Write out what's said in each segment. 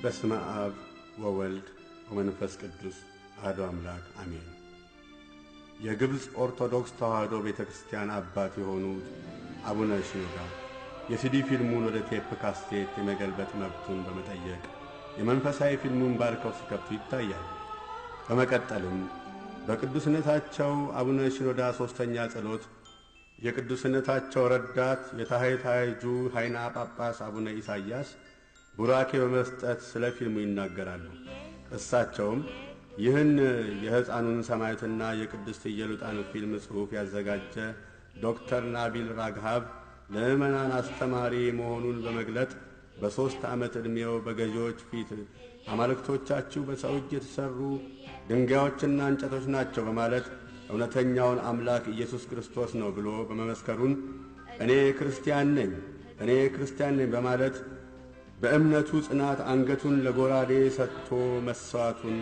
በስመ አብ ወወልድ ወመንፈስ ቅዱስ አሐዱ አምላክ አሜን። የግብጽ ኦርቶዶክስ ተዋሕዶ ቤተክርስቲያን አባት የሆኑት አቡነ ሽኖዳ የሲዲ ፊልሙን ወደ ቴፕ ካሴት የመገልበጥ መብቱን በመጠየቅ የመንፈሳዊ ፊልሙን ባርከው ሲከፍቱ ይታያል። በመቀጠልም በቅዱስነታቸው አቡነ ሽኖዳ ሶስተኛ ጸሎት የቅዱስነታቸው ረዳት የታሕታይጁ ኃይና ጳጳስ አቡነ ኢሳይያስ ቡራኬ በመስጠት ስለ ፊልሙ ይናገራሉ። እሳቸውም ይህን የሕፃኑን ሰማዕትና የቅድስት ኢየሉጣን ፊልም ጽሑፍ ያዘጋጀ ዶክተር ናቢል ራግሃብ ለምዕመናን አስተማሪ መሆኑን በመግለጥ በ3 ዓመት ዕድሜው በገዢዎች ፊት አማልክቶቻችሁ በሰው እጅ የተሠሩ ድንጋዮችና እንጨቶች ናቸው በማለት እውነተኛውን አምላክ ኢየሱስ ክርስቶስ ነው ብሎ በመመስከሩን እኔ ክርስቲያን ነኝ በማለት በእምነቱ ጽናት አንገቱን ለጎራዴ ሰጥቶ መሥዋዕቱን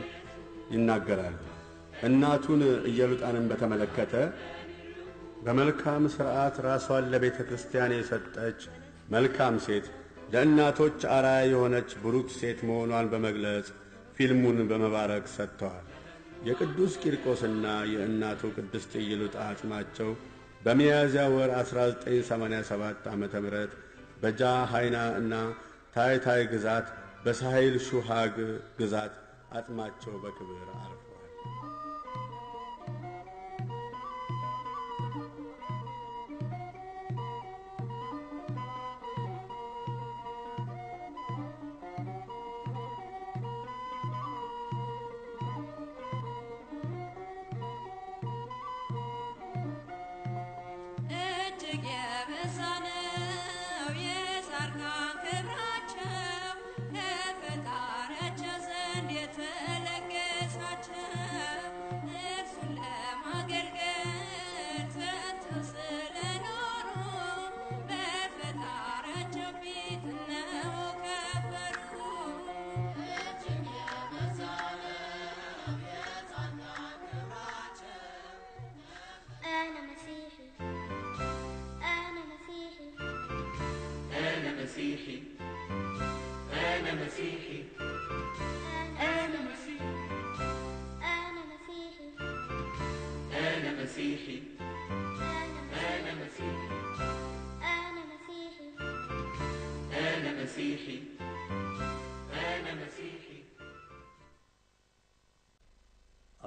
ይናገራል። እናቱን ኢየሉጣንን በተመለከተ በመልካም ሥርዓት ራሷን ለቤተ ክርስቲያን የሰጠች መልካም ሴት፣ ለእናቶች አርአያ የሆነች ብሩክ ሴት መሆኗን በመግለጽ ፊልሙን በመባረክ ሰጥተዋል። የቅዱስ ቂርቆስና የእናቱ ቅድስት ኢየሉጣ አጽማቸው በሚያዝያ ወር 1987 ዓመተ ምህረት በጃ ሃይና እና ታሕታይ ግዛት በሳሂል ሹሃግ ግዛት አጽማቸው በክብር አርፈዋል።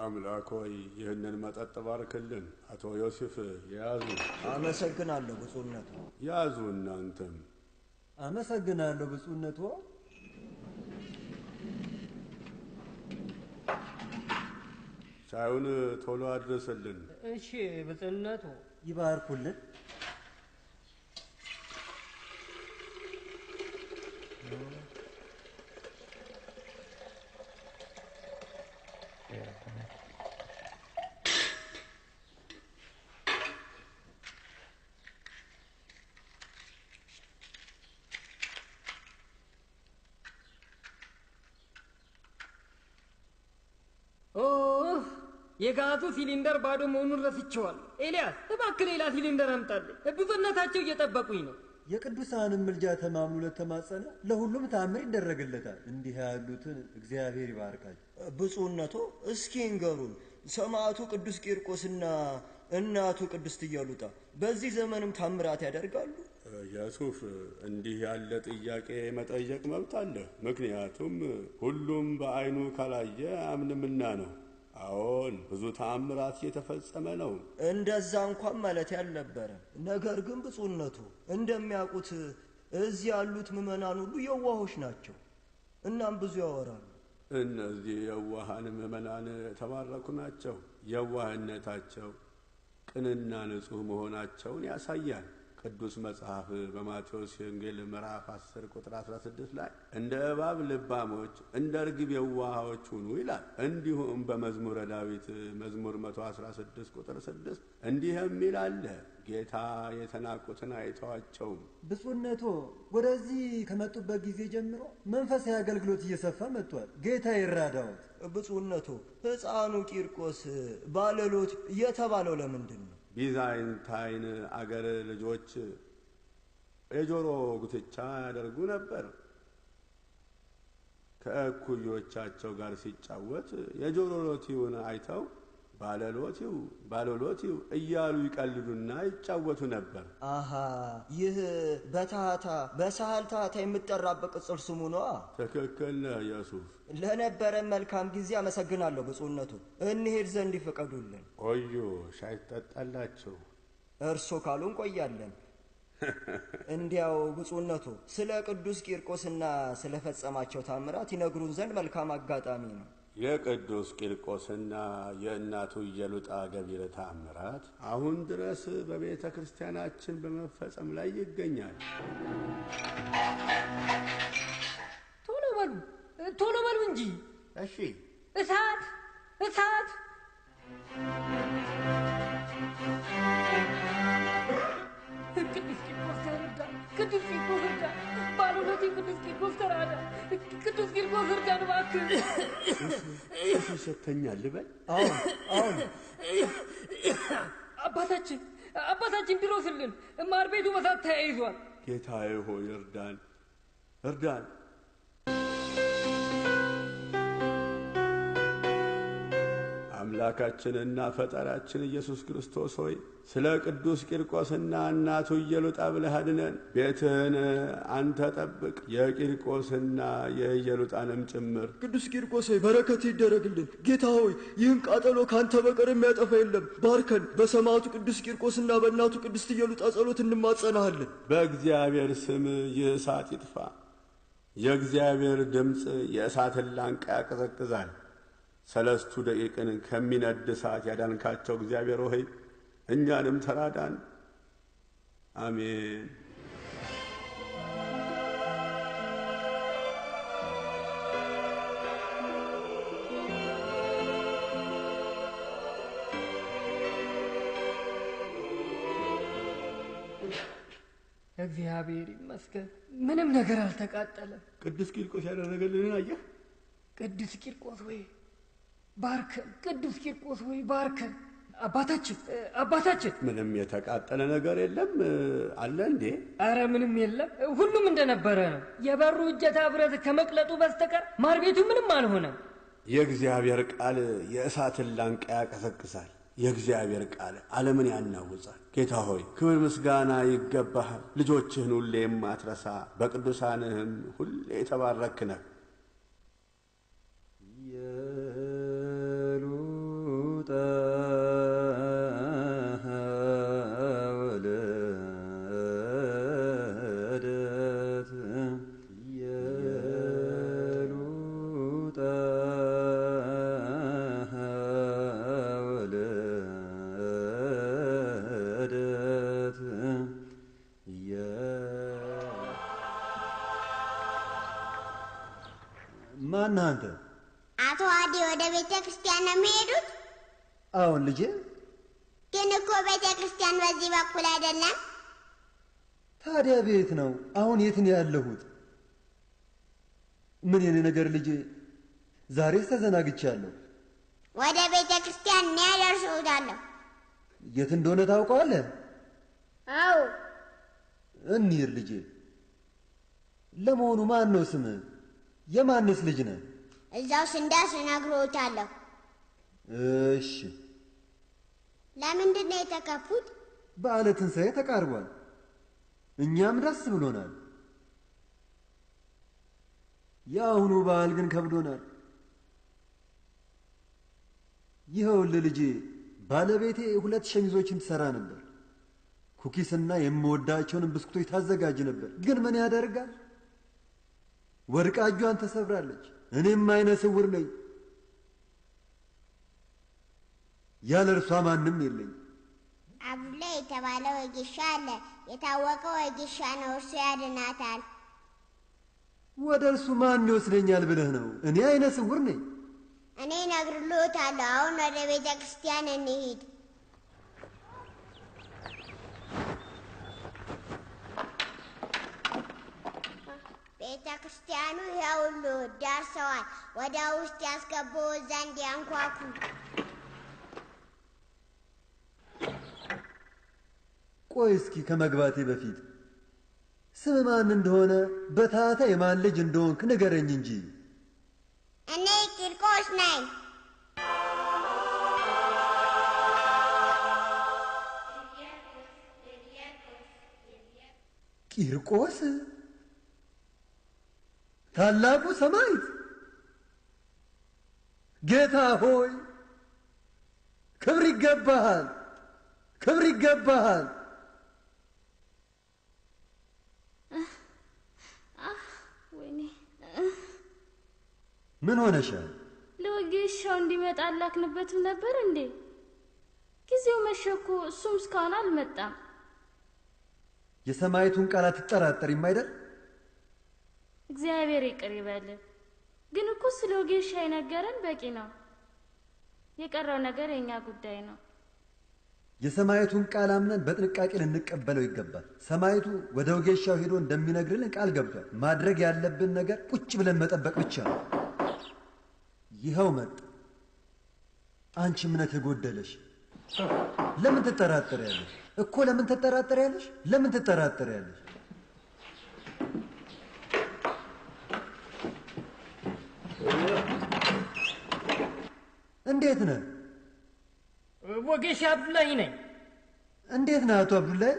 አምላክ ሆይ ይህንን መጠጥ ባርክልን። አቶ ዮሴፍ ያዙ። አመሰግናለሁ ብፁዕነቱ። ያዙ እናንተም። አመሰግናለሁ ብፁዕነቱ። ሻዩን ቶሎ አድርስልን። እሺ ብፁዕነቱ። ይባርኩልን። የጋዙ ሲሊንደር ባዶ መሆኑን ረስቼዋለሁ። ኤልያስ እባክህ ሌላ ሲሊንደር አምጣልኝ። ብፁዕነታቸው እየጠበቁኝ ነው። የቅዱሳንን ምልጃ ተማምኖ ለተማጸነ ለሁሉም ተአምር ይደረግለታል። እንዲህ ያሉትን እግዚአብሔር ይባርካቸው። ብፁዕነቱ እስኪ እንገሩን፣ ሰማዕቱ ቅዱስ ቂርቆስና እናቱ ቅድስት ኢየሉጣ በዚህ ዘመንም ታምራት ያደርጋሉ? ያሱፍ እንዲህ ያለ ጥያቄ መጠየቅ መብት አለ። ምክንያቱም ሁሉም በአይኑ ካላየ አምንምና ነው። አዎን፣ ብዙ ተአምራት እየተፈጸመ ነው። እንደዛ እንኳን ማለት ያልነበረ። ነገር ግን ብፁዕነቱ እንደሚያውቁት እዚህ ያሉት ምዕመናን ሁሉ የዋሆች ናቸው። እናም ብዙ ያወራሉ። እነዚህ የዋሃን ምዕመናን የተባረኩ ናቸው። የዋህነታቸው ቅንና ንጹሕ መሆናቸውን ያሳያል። ቅዱስ መጽሐፍ በማቴዎስ ወንጌል ምዕራፍ 10 ቁጥር 16 ላይ እንደ እባብ ልባሞች እንደ ርግብ የዋሃዎች ሁኑ ይላል። እንዲሁም በመዝሙረ ዳዊት መዝሙር 116 ቁጥር 6 እንዲህ የሚል አለ፣ ጌታ የተናቁትን አይተዋቸውም። ብፁዕነቶ ወደዚህ ከመጡበት ጊዜ ጀምሮ መንፈሳዊ አገልግሎት እየሰፋ መጥቷል። ጌታ ይራዳዎት። ብፁዕነቱ ሕፃኑ ቂርቆስ ባለሎት የተባለው ለምንድን ነው? ቢዛይንታይን አገር ልጆች የጆሮ ጉትቻ ያደርጉ ነበር። ከእኩዮቻቸው ጋር ሲጫወት የጆሮ ሎቲውን አይተው ባለሎቲው እያሉ ይቀልዱና ይጫወቱ ነበር። አሃ፣ ይህ በሳህል ታህታ የሚጠራበት ቅጽል ስሙ ነዋ። ትክክል ነህ ዮሱፍ። ለነበረን መልካም ጊዜ አመሰግናለሁ ብፁዕነቱ። እንሄድ ዘንድ ይፈቀዱልን። ቆዩ፣ ሻይ ትጠጣላችሁ። እርሶ ካሉ እንቆያለን። እንዲያው ብፁዕነቱ ስለ ቅዱስ ቂርቆስና ስለ ፈጸማቸው ታምራት ይነግሩን ዘንድ መልካም አጋጣሚ ነው። የቅዱስ ቂርቆስና የእናቱ ኢየሉጣ ገቢረ ተአምራት አሁን ድረስ በቤተ ክርስቲያናችን በመፈጸም ላይ ይገኛል። ቶሎ በሉ እንጂ። እሺ። እሳት! ቅዱስ ቂርቆስ እርዳ! ባለሎቴ ቅዱስ ቂርቆስ ተራዳ! ቅዱስ ቂርቆስ እርዳን እባክህ! እሱ ሰጥተኛል ልበል? አሁን አባታችን ድረሱልን! ማር ቤቱ በሳት ተያይዟል። ጌታዬ ሆይ እርዳን! አምላካችንና ፈጣሪያችን ኢየሱስ ክርስቶስ ሆይ ስለ ቅዱስ ቂርቆስና እናቱ ኢየሉጣ ብለህ አድነን። ቤትህን አንተ ጠብቅ፣ የቂርቆስና የኢየሉጣንም ጭምር። ቅዱስ ቂርቆስ ሆይ በረከት ይደረግልን። ጌታ ሆይ ይህን ቃጠሎ ካንተ በቀር የሚያጠፋ የለም። ባርከን። በሰማዕቱ ቅዱስ ቂርቆስና በእናቱ ቅድስት ኢየሉጣ ጸሎት እንማጸናሃለን። በእግዚአብሔር ስም ይህ እሳት ይጥፋ። የእግዚአብሔር ድምፅ የእሳትን ላንቃ ያቀዘቅዛል። 3 ደቂቅን ከሚነድ እሳት ያዳንካቸው እግዚአብሔር ሆይ እኛንም ተራዳን። አሜን። እግዚአብሔር ይመስገን፣ ምንም ነገር አልተቃጠለም። ቅዱስ ቂርቆስ ያደረገልንን አየህ? ቅዱስ ቂርቆስ ወይ ባርከን! ቅዱስ ቂርቆስ ወይ ባርከን! አባታችን ምንም የተቃጠለ ነገር የለም አለ እንዴ? አረ ምንም የለም፣ ሁሉም እንደነበረ ነው። የበሩ እጀታ ብረት ከመቅለጡ በስተቀር ማር ቤቱ ምንም አልሆነም። የእግዚአብሔር ቃል የእሳትን ላንቃ ያቀሰቅሳል። የእግዚአብሔር ቃል ዓለምን ያናውጻል። ጌታ ሆይ ክብር ምስጋና ይገባሃል። ልጆችህን ሁሌ የማትረሳ በቅዱሳንህም ሁሌ የተባረክ ነህ። ማን አንተ? አቶ አዲ ወደ ቤተ ክርስቲያን ነው የሚሄዱት? አሁን ልጄ፣ ግን እኮ ቤተ ክርስቲያን በዚህ በኩል አይደለም። ታዲያ ቤት ነው። አሁን የት ነው ያለሁት? ምን የኔ ነገር ልጄ፣ ዛሬስ ተዘናግቻለሁ። ወደ ቤተ ክርስቲያን እኔ ያደርሰውታለሁ። የት እንደሆነ ታውቀዋለህ? አዎ። እንሂድ ልጄ። ለመሆኑ ማን ነው ስምህ? የማንስ ልጅ ነህ? እዛው ስንደርስ እነግርዎታለሁ። እሺ። ለምንድን ነው የተከፉት? በዓለ ትንሣኤ ተቃርቧል። እኛም ደስ ብሎናል። የአሁኑ በዓል ግን ከብዶናል። ይኸውልህ ልጄ፣ ባለቤቴ 2 ሸሚዞችን ትሰራ ነበር። ኩኪስና የምወዳቸውን ብስኩቶች ታዘጋጅ ነበር። ግን ምን ያደርጋል፣ ወድቃ እጇን ተሰብራለች። እኔም አይነ ስውር ነኝ። ያለ እርሷ ማንም የለኝ። አብዱላ የተባለ ወጌሻ አለ። የታወቀ ወጌሻ ነው። እርሱ ያድናታል። ወደ እርሱ ማን ይወስደኛል ብለህ ነው? እኔ አይነ ስውር ነኝ። እኔ እነግርልዎታለሁ። አሁን ወደ ቤተ ክርስቲያን እንሂድ። ቤተ ክርስቲያኑ ይኸውሉ ደርሰዋል። ወደ ውስጥ ያስገባው ዘንድ ያንኳኩ። ቆይ እስኪ ከመግባቴ በፊት ስም ማን እንደሆነ በታታ የማን ልጅ እንደሆንክ ንገረኝ እንጂ። እኔ ቂርቆስ ነኝ። ቂርቆስ? ታላቁ ሰማዕት? ጌታ ሆይ ክብር ይገባሃል፣ ክብር ይገባሃል። ምን ሆነሻል? ለወጌሻው እንዲመጣ አላክንበትም ነበር እንዴ? ጊዜው መሸኮ፣ እሱም እስካሁን አልመጣም። የሰማዕቱን ቃል አትጠራጠሪም አይደል? እግዚአብሔር ይቅር ይበል። ግን እኮ ስለ ወጌሻ የነገረን በቂ ነው። የቀረው ነገር የኛ ጉዳይ ነው። የሰማዕቱን ቃል አምነን በጥንቃቄ ልንቀበለው ይገባል። ሰማዕቱ ወደ ወጌሻው ሄዶ እንደሚነግርልን ቃል ገብቷል። ማድረግ ያለብን ነገር ቁጭ ብለን መጠበቅ ብቻ ነው። ይኸው መጣ። አንቺ እምነት የጎደለሽ ለምን ትጠራጠሪያለሽ? እኮ ለምን ትጠራጠሪያለሽ? ለምን ትጠራጠሪያለሽ? እንዴት ነህ? ወጌሻ አብዱላሂ ነኝ። እንዴት ነህ አቶ አብዱላሂ?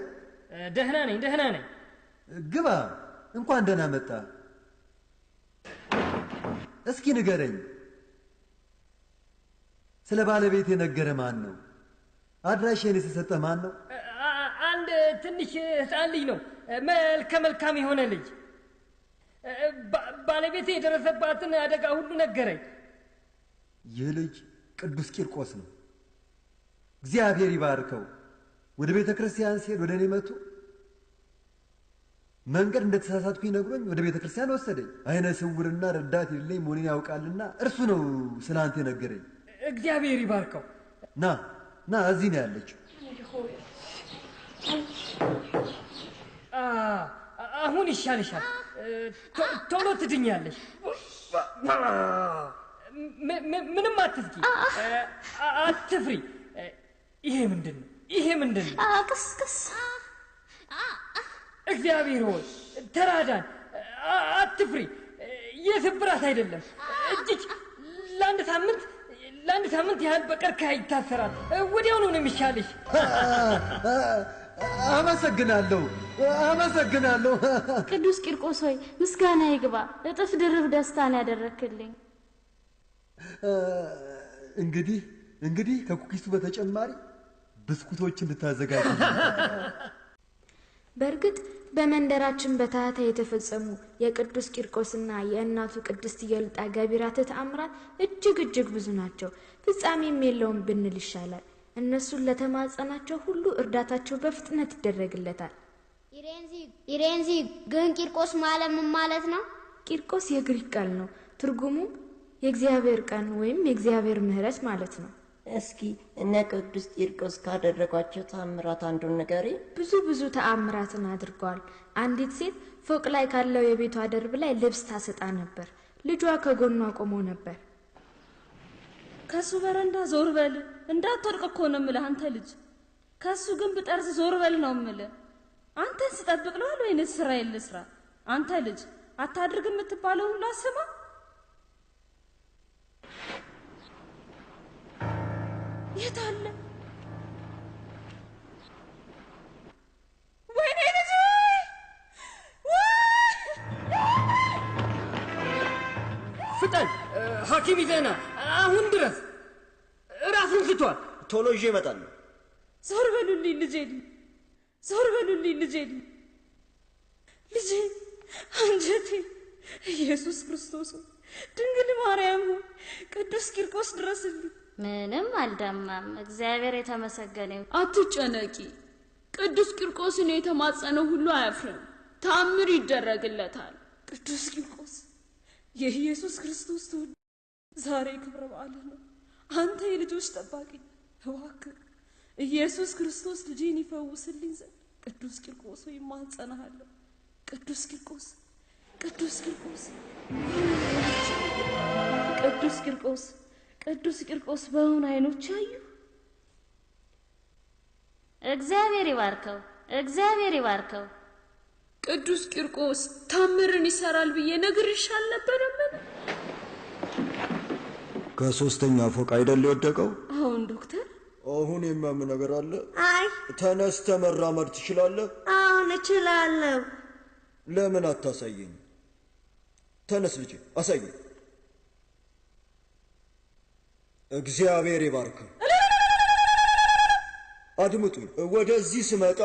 ደህና ነኝ፣ ደህና ነኝ። ግባ። እንኳን ደህና መጣ። እስኪ ንገረኝ፣ ስለ ባለቤት የነገረ ማን ነው? አድራሻዬን የሰጠህ ማን ነው? አንድ ትንሽ ህፃን ልጅ ነው፣ መልከ መልካም የሆነ ልጅ። ባለቤቴ የደረሰባትን አደጋ ሁሉ ነገረኝ። ይህ ልጅ ቅዱስ ቂርቆስ ነው። እግዚአብሔር ይባርከው። ወደ ቤተ ክርስቲያን ሲሄድ ወደ እኔ መጥቶ መንገድ እንደተሳሳትኩኝ ነግሮኝ ወደ ቤተ ክርስቲያን ወሰደኝ። አይነ ስውርና ረዳት የሌለኝ መሆኔን ያውቃልና እርሱ ነው ስለ አንተ የነገረኝ። እግዚአብሔር ይባርከው። ና ና፣ እዚህ ነው ያለችው። አሁን ይሻልሻል፣ ቶሎ ትድኛለሽ። ምንም አትፍቂ፣ አትፍሪ። ይሄ ምንድን ነው? ይሄ ምንድን ነው? ቅስቅስ። እግዚአብሔር ሆይ ተራዳን፣ አትፍሪ። የስብራት አይደለም፣ እጅግ ለአንድ ሳምንት ያህል በቀርከሃ ይታሰራል። ወዲያውኑ ነው የሚሻልሽ። አመሰግናለሁ፣ አመሰግናለሁ። ቅዱስ ቂርቆስ ሆይ ምስጋና ይግባ። እጥፍ ድርብ ደስታን ያደረክልኝ። እንግዲህ ከኩኪሱ በተጨማሪ ብስኩቶችን እንድታዘጋጅ። በእርግጥ በመንደራችን በታህታ የተፈጸሙ የቅዱስ ቂርቆስና የእናቱ ቅድስት ኢየሉጣ ገቢራተ ተአምራት እጅግ ብዙ ናቸው። ፍጻሜም የለውም ብንል ይሻላል። እነሱን ለተማጸናቸው ሁሉ እርዳታቸው በፍጥነት ይደረግለታል። ኢሬንዚ ግን ቂርቆስ ማለት ምን ማለት ነው? ቂርቆስ የግሪክ ቃል ነው። ትርጉሙም የእግዚአብሔር ቀን ወይም የእግዚአብሔር ምሕረት ማለት ነው። እስኪ እነ ቅዱስ ቂርቆስ ካደረጓቸው ተአምራት አንዱን ንገሪ። ብዙ ተአምራትን አድርገዋል። አንዲት ሴት ፎቅ ላይ ካለው የቤቷ ደርብ ላይ ልብስ ታሰጣ ነበር። ልጇ ከጎኗ ቆሞ ነበር። ከሱ በረንዳ ዞር በል እንዳትወድቅ እኮ ነው የምልህ አንተ ልጅ። ከሱ ግንብ ጠርዝ ዞር በል ነው የምልህ። አንተን ስጠብቅ ነው ወይንስ ስራዬን ልስራ? አንተ ልጅ አታድርግ የምትባለው ሁሉ አስማ። የት አለ? ወይኔ ልጅ! ፍጠን! ሐኪም ይዘና አሁን ድረስ አርፍቷል። ቶሎ ይዤ እመጣለሁ። ዞር በሉልኝ ልጄን፣ ዞር በሉልኝ ልጄን፣ ልጄ አንጀቴ። ኢየሱስ ክርስቶስ ድንግል ማርያም ቅዱስ ቂርቆስ ድረስልኝ። ምንም አልደማም፣ እግዚአብሔር የተመሰገነ ይሁን። አትጨነቂ። ቅዱስ ቂርቆስን የተማጸነው ሁሉ አያፍርም፣ ተአምር ይደረግለታል። ቅዱስ ቂርቆስ የኢየሱስ ክርስቶስ ተወዳጅ፣ ዛሬ ክብረ በዓል ነው። አንተ የልጆች ጠባቂ፣ እባክህ ኢየሱስ ክርስቶስ ልጄን ይፈውስልኝ ዘንድ ቅዱስ ቂርቆስ ሆይ እማጸንሃለሁ። ቅዱስ ቂርቆስ፣ ቅዱስ ቂርቆስ፣ ቅዱስ ቂርቆስ፣ ቅዱስ ቂርቆስ በእውን ዓይኖች ያዩ። እግዚአብሔር ይባርከው፣ እግዚአብሔር ይባርከው። ቅዱስ ቂርቆስ ታምርን ይሰራል ብዬ ነግሬሽ አልነበረምን? ከ3ኛ ፎቅ አይደል የወደቀው? አሁን ዶክተር፣ አሁን የሚያምን ነገር አለ? አይ ተነስተ መራመድ ትችላለህ? አሁን እችላለሁ። ለምን አታሳየኝ? ተነስ ልጄ አሳየኝ። እግዚአብሔር ይባርከው። አድምጡኝ። ወደዚህ ስመጣ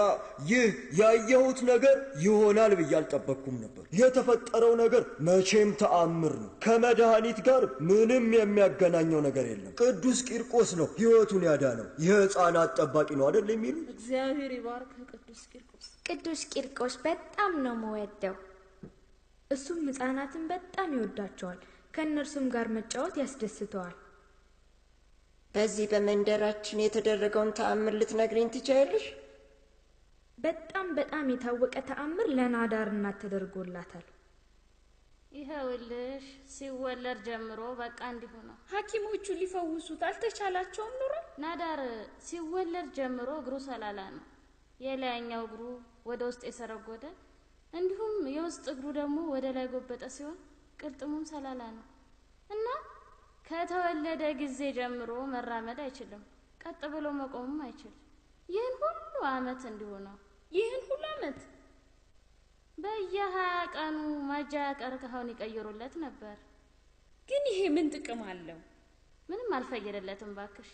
ይህ ያየሁት ነገር ይሆናል ብዬ አልጠበቅኩም ነበር። የተፈጠረው ነገር መቼም ተአምር ነው። ከመድኃኒት ጋር ምንም የሚያገናኘው ነገር የለም። ቅዱስ ቂርቆስ ነው ሕይወቱን ያዳነው። የሕፃናት ጠባቂ ነው አይደል የሚሉ? እግዚአብሔር ይባርክ ቅዱስ ቂርቆስ። ቅዱስ ቂርቆስ በጣም ነው መወደው። እሱም ሕፃናትን በጣም ይወዳቸዋል። ከእነርሱም ጋር መጫወት ያስደስተዋል። በዚህ በመንደራችን የተደረገውን ተአምር ልትነግሪኝ ትችያለሽ? በጣም የታወቀ ተአምር ለናዳር እናት ተደርጎላታል። ይኸውልሽ ሲወለድ ጀምሮ በቃ እንዲሁ ነው። ሐኪሞቹ ሊፈውሱት አልተቻላቸውም ኑሮ። ናዳር ሲወለድ ጀምሮ እግሩ ሰላላ ነው። የላይኛው እግሩ ወደ ውስጥ የሰረጎደ እንዲሁም የውስጥ እግሩ ደግሞ ወደ ላይ ጎበጠ ሲሆን ቅልጥሙም ሰላላ ነው እና ከተወለደ ጊዜ ጀምሮ መራመድ አይችልም። ቀጥ ብሎ መቆምም አይችልም። ይህን ሁሉ ዓመት እንዲሁ ነው። ይህን ሁሉ ዓመት በየ20 ቀኑ ማጃ ቀርከሃውን ይቀይሩለት ነበር። ግን ይሄ ምን ጥቅም አለው? ምንም አልፈየደለትም ባክሽ።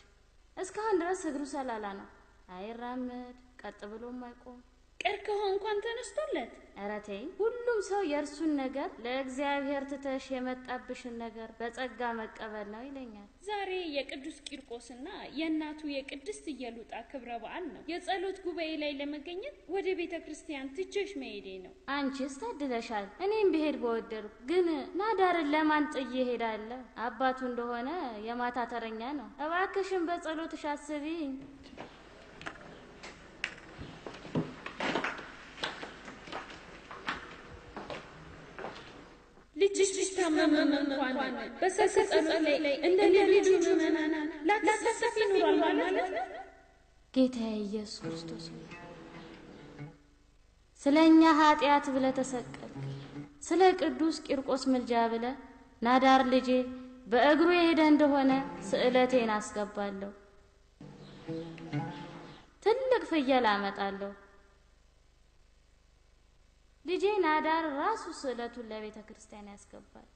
እስካሁን ድረስ እግሩ ሰላላ ነው። አይራመድ፣ ቀጥ ብሎም አይቆም። ቀርከሃው እንኳን ተነስቶለት። ኧረ ተይ፣ ሁሉም ሰው የእርሱን ነገር ለእግዚአብሔር ትተሽ የመጣብሽን ነገር በጸጋ መቀበል ነው ይለኛል። ዛሬ የቅዱስ ቂርቆስና የእናቱ የቅድስት ኢየሉጣ ክብረ በዓል ነው። የጸሎት ጉባኤ ላይ ለመገኘት ወደ ቤተ ክርስቲያን ትቼሽ መሄዴ ነው። አንቺስ ታድለሻል። እኔም ብሄድ በወደድኩ፣ ግን ናዳርን ለማን ጥዬ ሄዳለሁ? አባቱ እንደሆነ የማታ ተረኛ ነው። እባክሽን በጸሎትሽ አስቢኝ። ልጅሽ ቢታመም እንኳን በሰርክ ጸሎት ላይ እንደ ሌሎቹ ምዕመናን ላትሳተፊ ኖሯል ማለት ነው። ጌታዬ ኢየሱስ ክርስቶስ ስለኛ ኃጢአት ብለህ ተሰቀልክ። ስለ ቅዱስ ቂርቆስ ምልጃ ብለህ ናዳር ልጄ በእግሩ የሄደ እንደሆነ ስዕለቴን አስገባለሁ። ትልቅ ፍየል አመጣለሁ። ልጄ ናዳር ራሱ ስዕለቱን ለቤተ ክርስቲያን ያስገባል።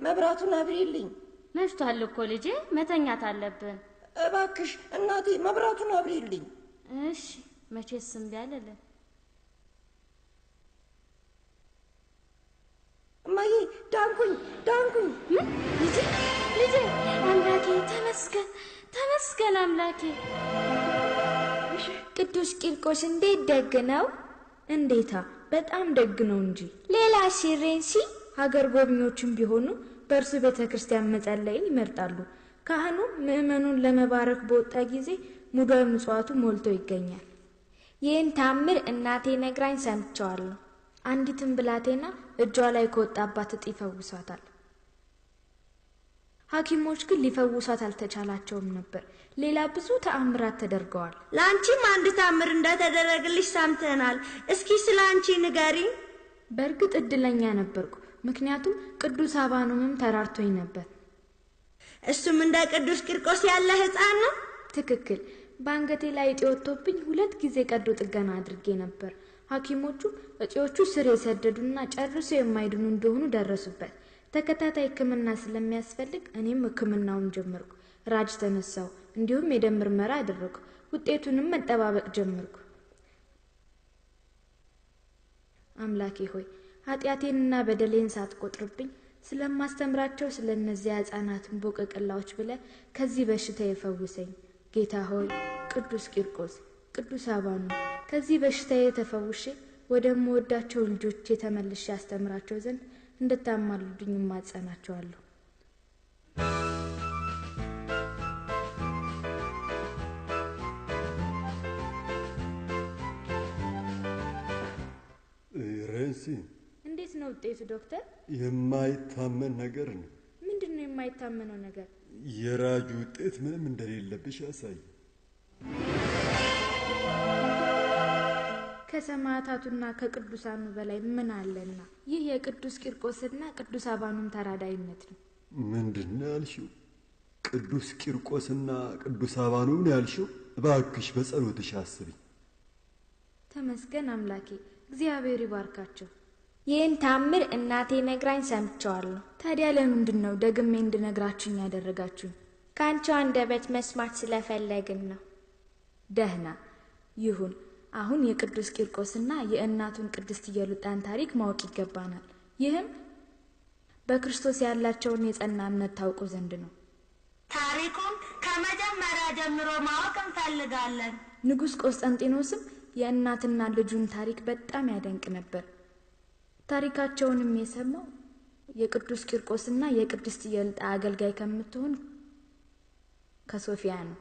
መብራቱን አብሪልኝ። መሽቷል እኮ ልጄ፣ መተኛት አለብን። እባክሽ እናቴ መብራቱን አብሪልኝ። እሺ፣ መቼስ እምቢ አልልም። እማዬ ዳንኩኝ። ልጄ አምላኬ ተመስገን፣ ተመስገን አምላኬ። ቅዱስ ቂርቆስ እንዴት ደግ ነው! እንዴታ በጣም ደግ ነው እንጂ። ሌላ ሲሬንሲ ሀገር ጎብኚዎችም ቢሆኑ በእርሱ ቤተ ክርስቲያን መጸለይን ይመርጣሉ። ካህኑ ምእመኑን ለመባረክ በወጣ ጊዜ ሙዳይ ምጽዋቱ ሞልቶ ይገኛል። ይህን ታምር እናቴ ነግራኝ ሰምቸዋለሁ። አንዲትን ብላቴና እጇ ላይ ከወጣባት እጢ ይፈውሷታል። ሐኪሞች ግን ሊፈውሷት አልተቻላቸውም ነበር። ሌላ ብዙ ተአምራት ተደርገዋል። ለአንቺም አንድ ተአምር እንደተደረገልሽ ሰምተናል። እስኪ ስለ አንቺ ንገሪኝ። በእርግጥ እድለኛ ነበርኩ፣ ምክንያቱም ቅዱስ አባኖምም ተራርቶኝ ነበር። እሱም እንደ ቅዱስ ቂርቆስ ያለ ሕፃን ነው? ትክክል። በአንገቴ ላይ እጢ ወጥቶብኝ 2 ጊዜ ቀዶ ጥገና አድርጌ ነበር። ሐኪሞቹ እጢዎቹ ስር የሰደዱና ጨርሶ የማይድኑ እንደሆኑ ደረሱበት። ተከታታይ ሕክምና ስለሚያስፈልግ እኔም ሕክምናውን ጀመርኩ። ራጅ ተነሳው፣ እንዲሁም የደም ምርመራ አደረኩ። ውጤቱንም መጠባበቅ ጀመርኩ። አምላኬ ሆይ ኃጢአቴንና በደሌን ሳትቆጥርብኝ ስለማስተምራቸው ስለነዚያ ሕፃናትን ቦቀቅላዎች ብለህ ከዚህ በሽታ ይፈውሰኝ። ጌታ ሆይ ቅዱስ ቂርቆስ፣ ቅዱስ አባኑ ከዚህ በሽታዬ ተፈውሼ ወደምወዳቸው ልጆቼ ተመልሼ ያስተምራቸው ዘንድ እንድታማልዱኝ እማጸናቸዋለሁ። ረንሲ፣ እንዴት ነው ውጤቱ ዶክተር? የማይታመን ነገር ነው። ምንድን ነው የማይታመነው ነገር? የራጁ ውጤት ምንም እንደሌለብሽ ያሳይ። ከሰማዕታቱና ከቅዱሳኑ በላይ ምን አለና? ይህ የቅዱስ ቂርቆስና ቅዱስ አባኑም ተራዳይነት ነው። ምንድን ነው ያልሽው? ቅዱስ ቂርቆስና ቅዱስ አባኑም ነው ያልሽው? እባክሽ በጸሎትሽ አስቢ። ተመስገን አምላኬ፣ እግዚአብሔር ይባርካቸው። ይህን ታምር እናቴ ነግራኝ ሰምቸዋለሁ። ታዲያ ለምንድን ነው ደግሜ እንድነግራችሁኝ ያደረጋችሁኝ? ከአንቺ አንደበት መስማት ስለፈለግን ነው። ደህና ይሁን። አሁን የቅዱስ ቂርቆስና የእናቱን ቅድስት ኢየሉጣን ታሪክ ማወቅ ይገባናል። ይህም በክርስቶስ ያላቸውን የጸና እምነት ታውቁ ዘንድ ነው። ታሪኩን ከመጀመሪያ ጀምሮ ማወቅ እንፈልጋለን። ንጉሥ ቆስጠንጢኖስም የእናትና ልጁን ታሪክ በጣም ያደንቅ ነበር። ታሪካቸውንም የሰማው የቅዱስ ቂርቆስና የቅድስት ኢየሉጣ አገልጋይ ከምትሆን ከሶፊያ ነው።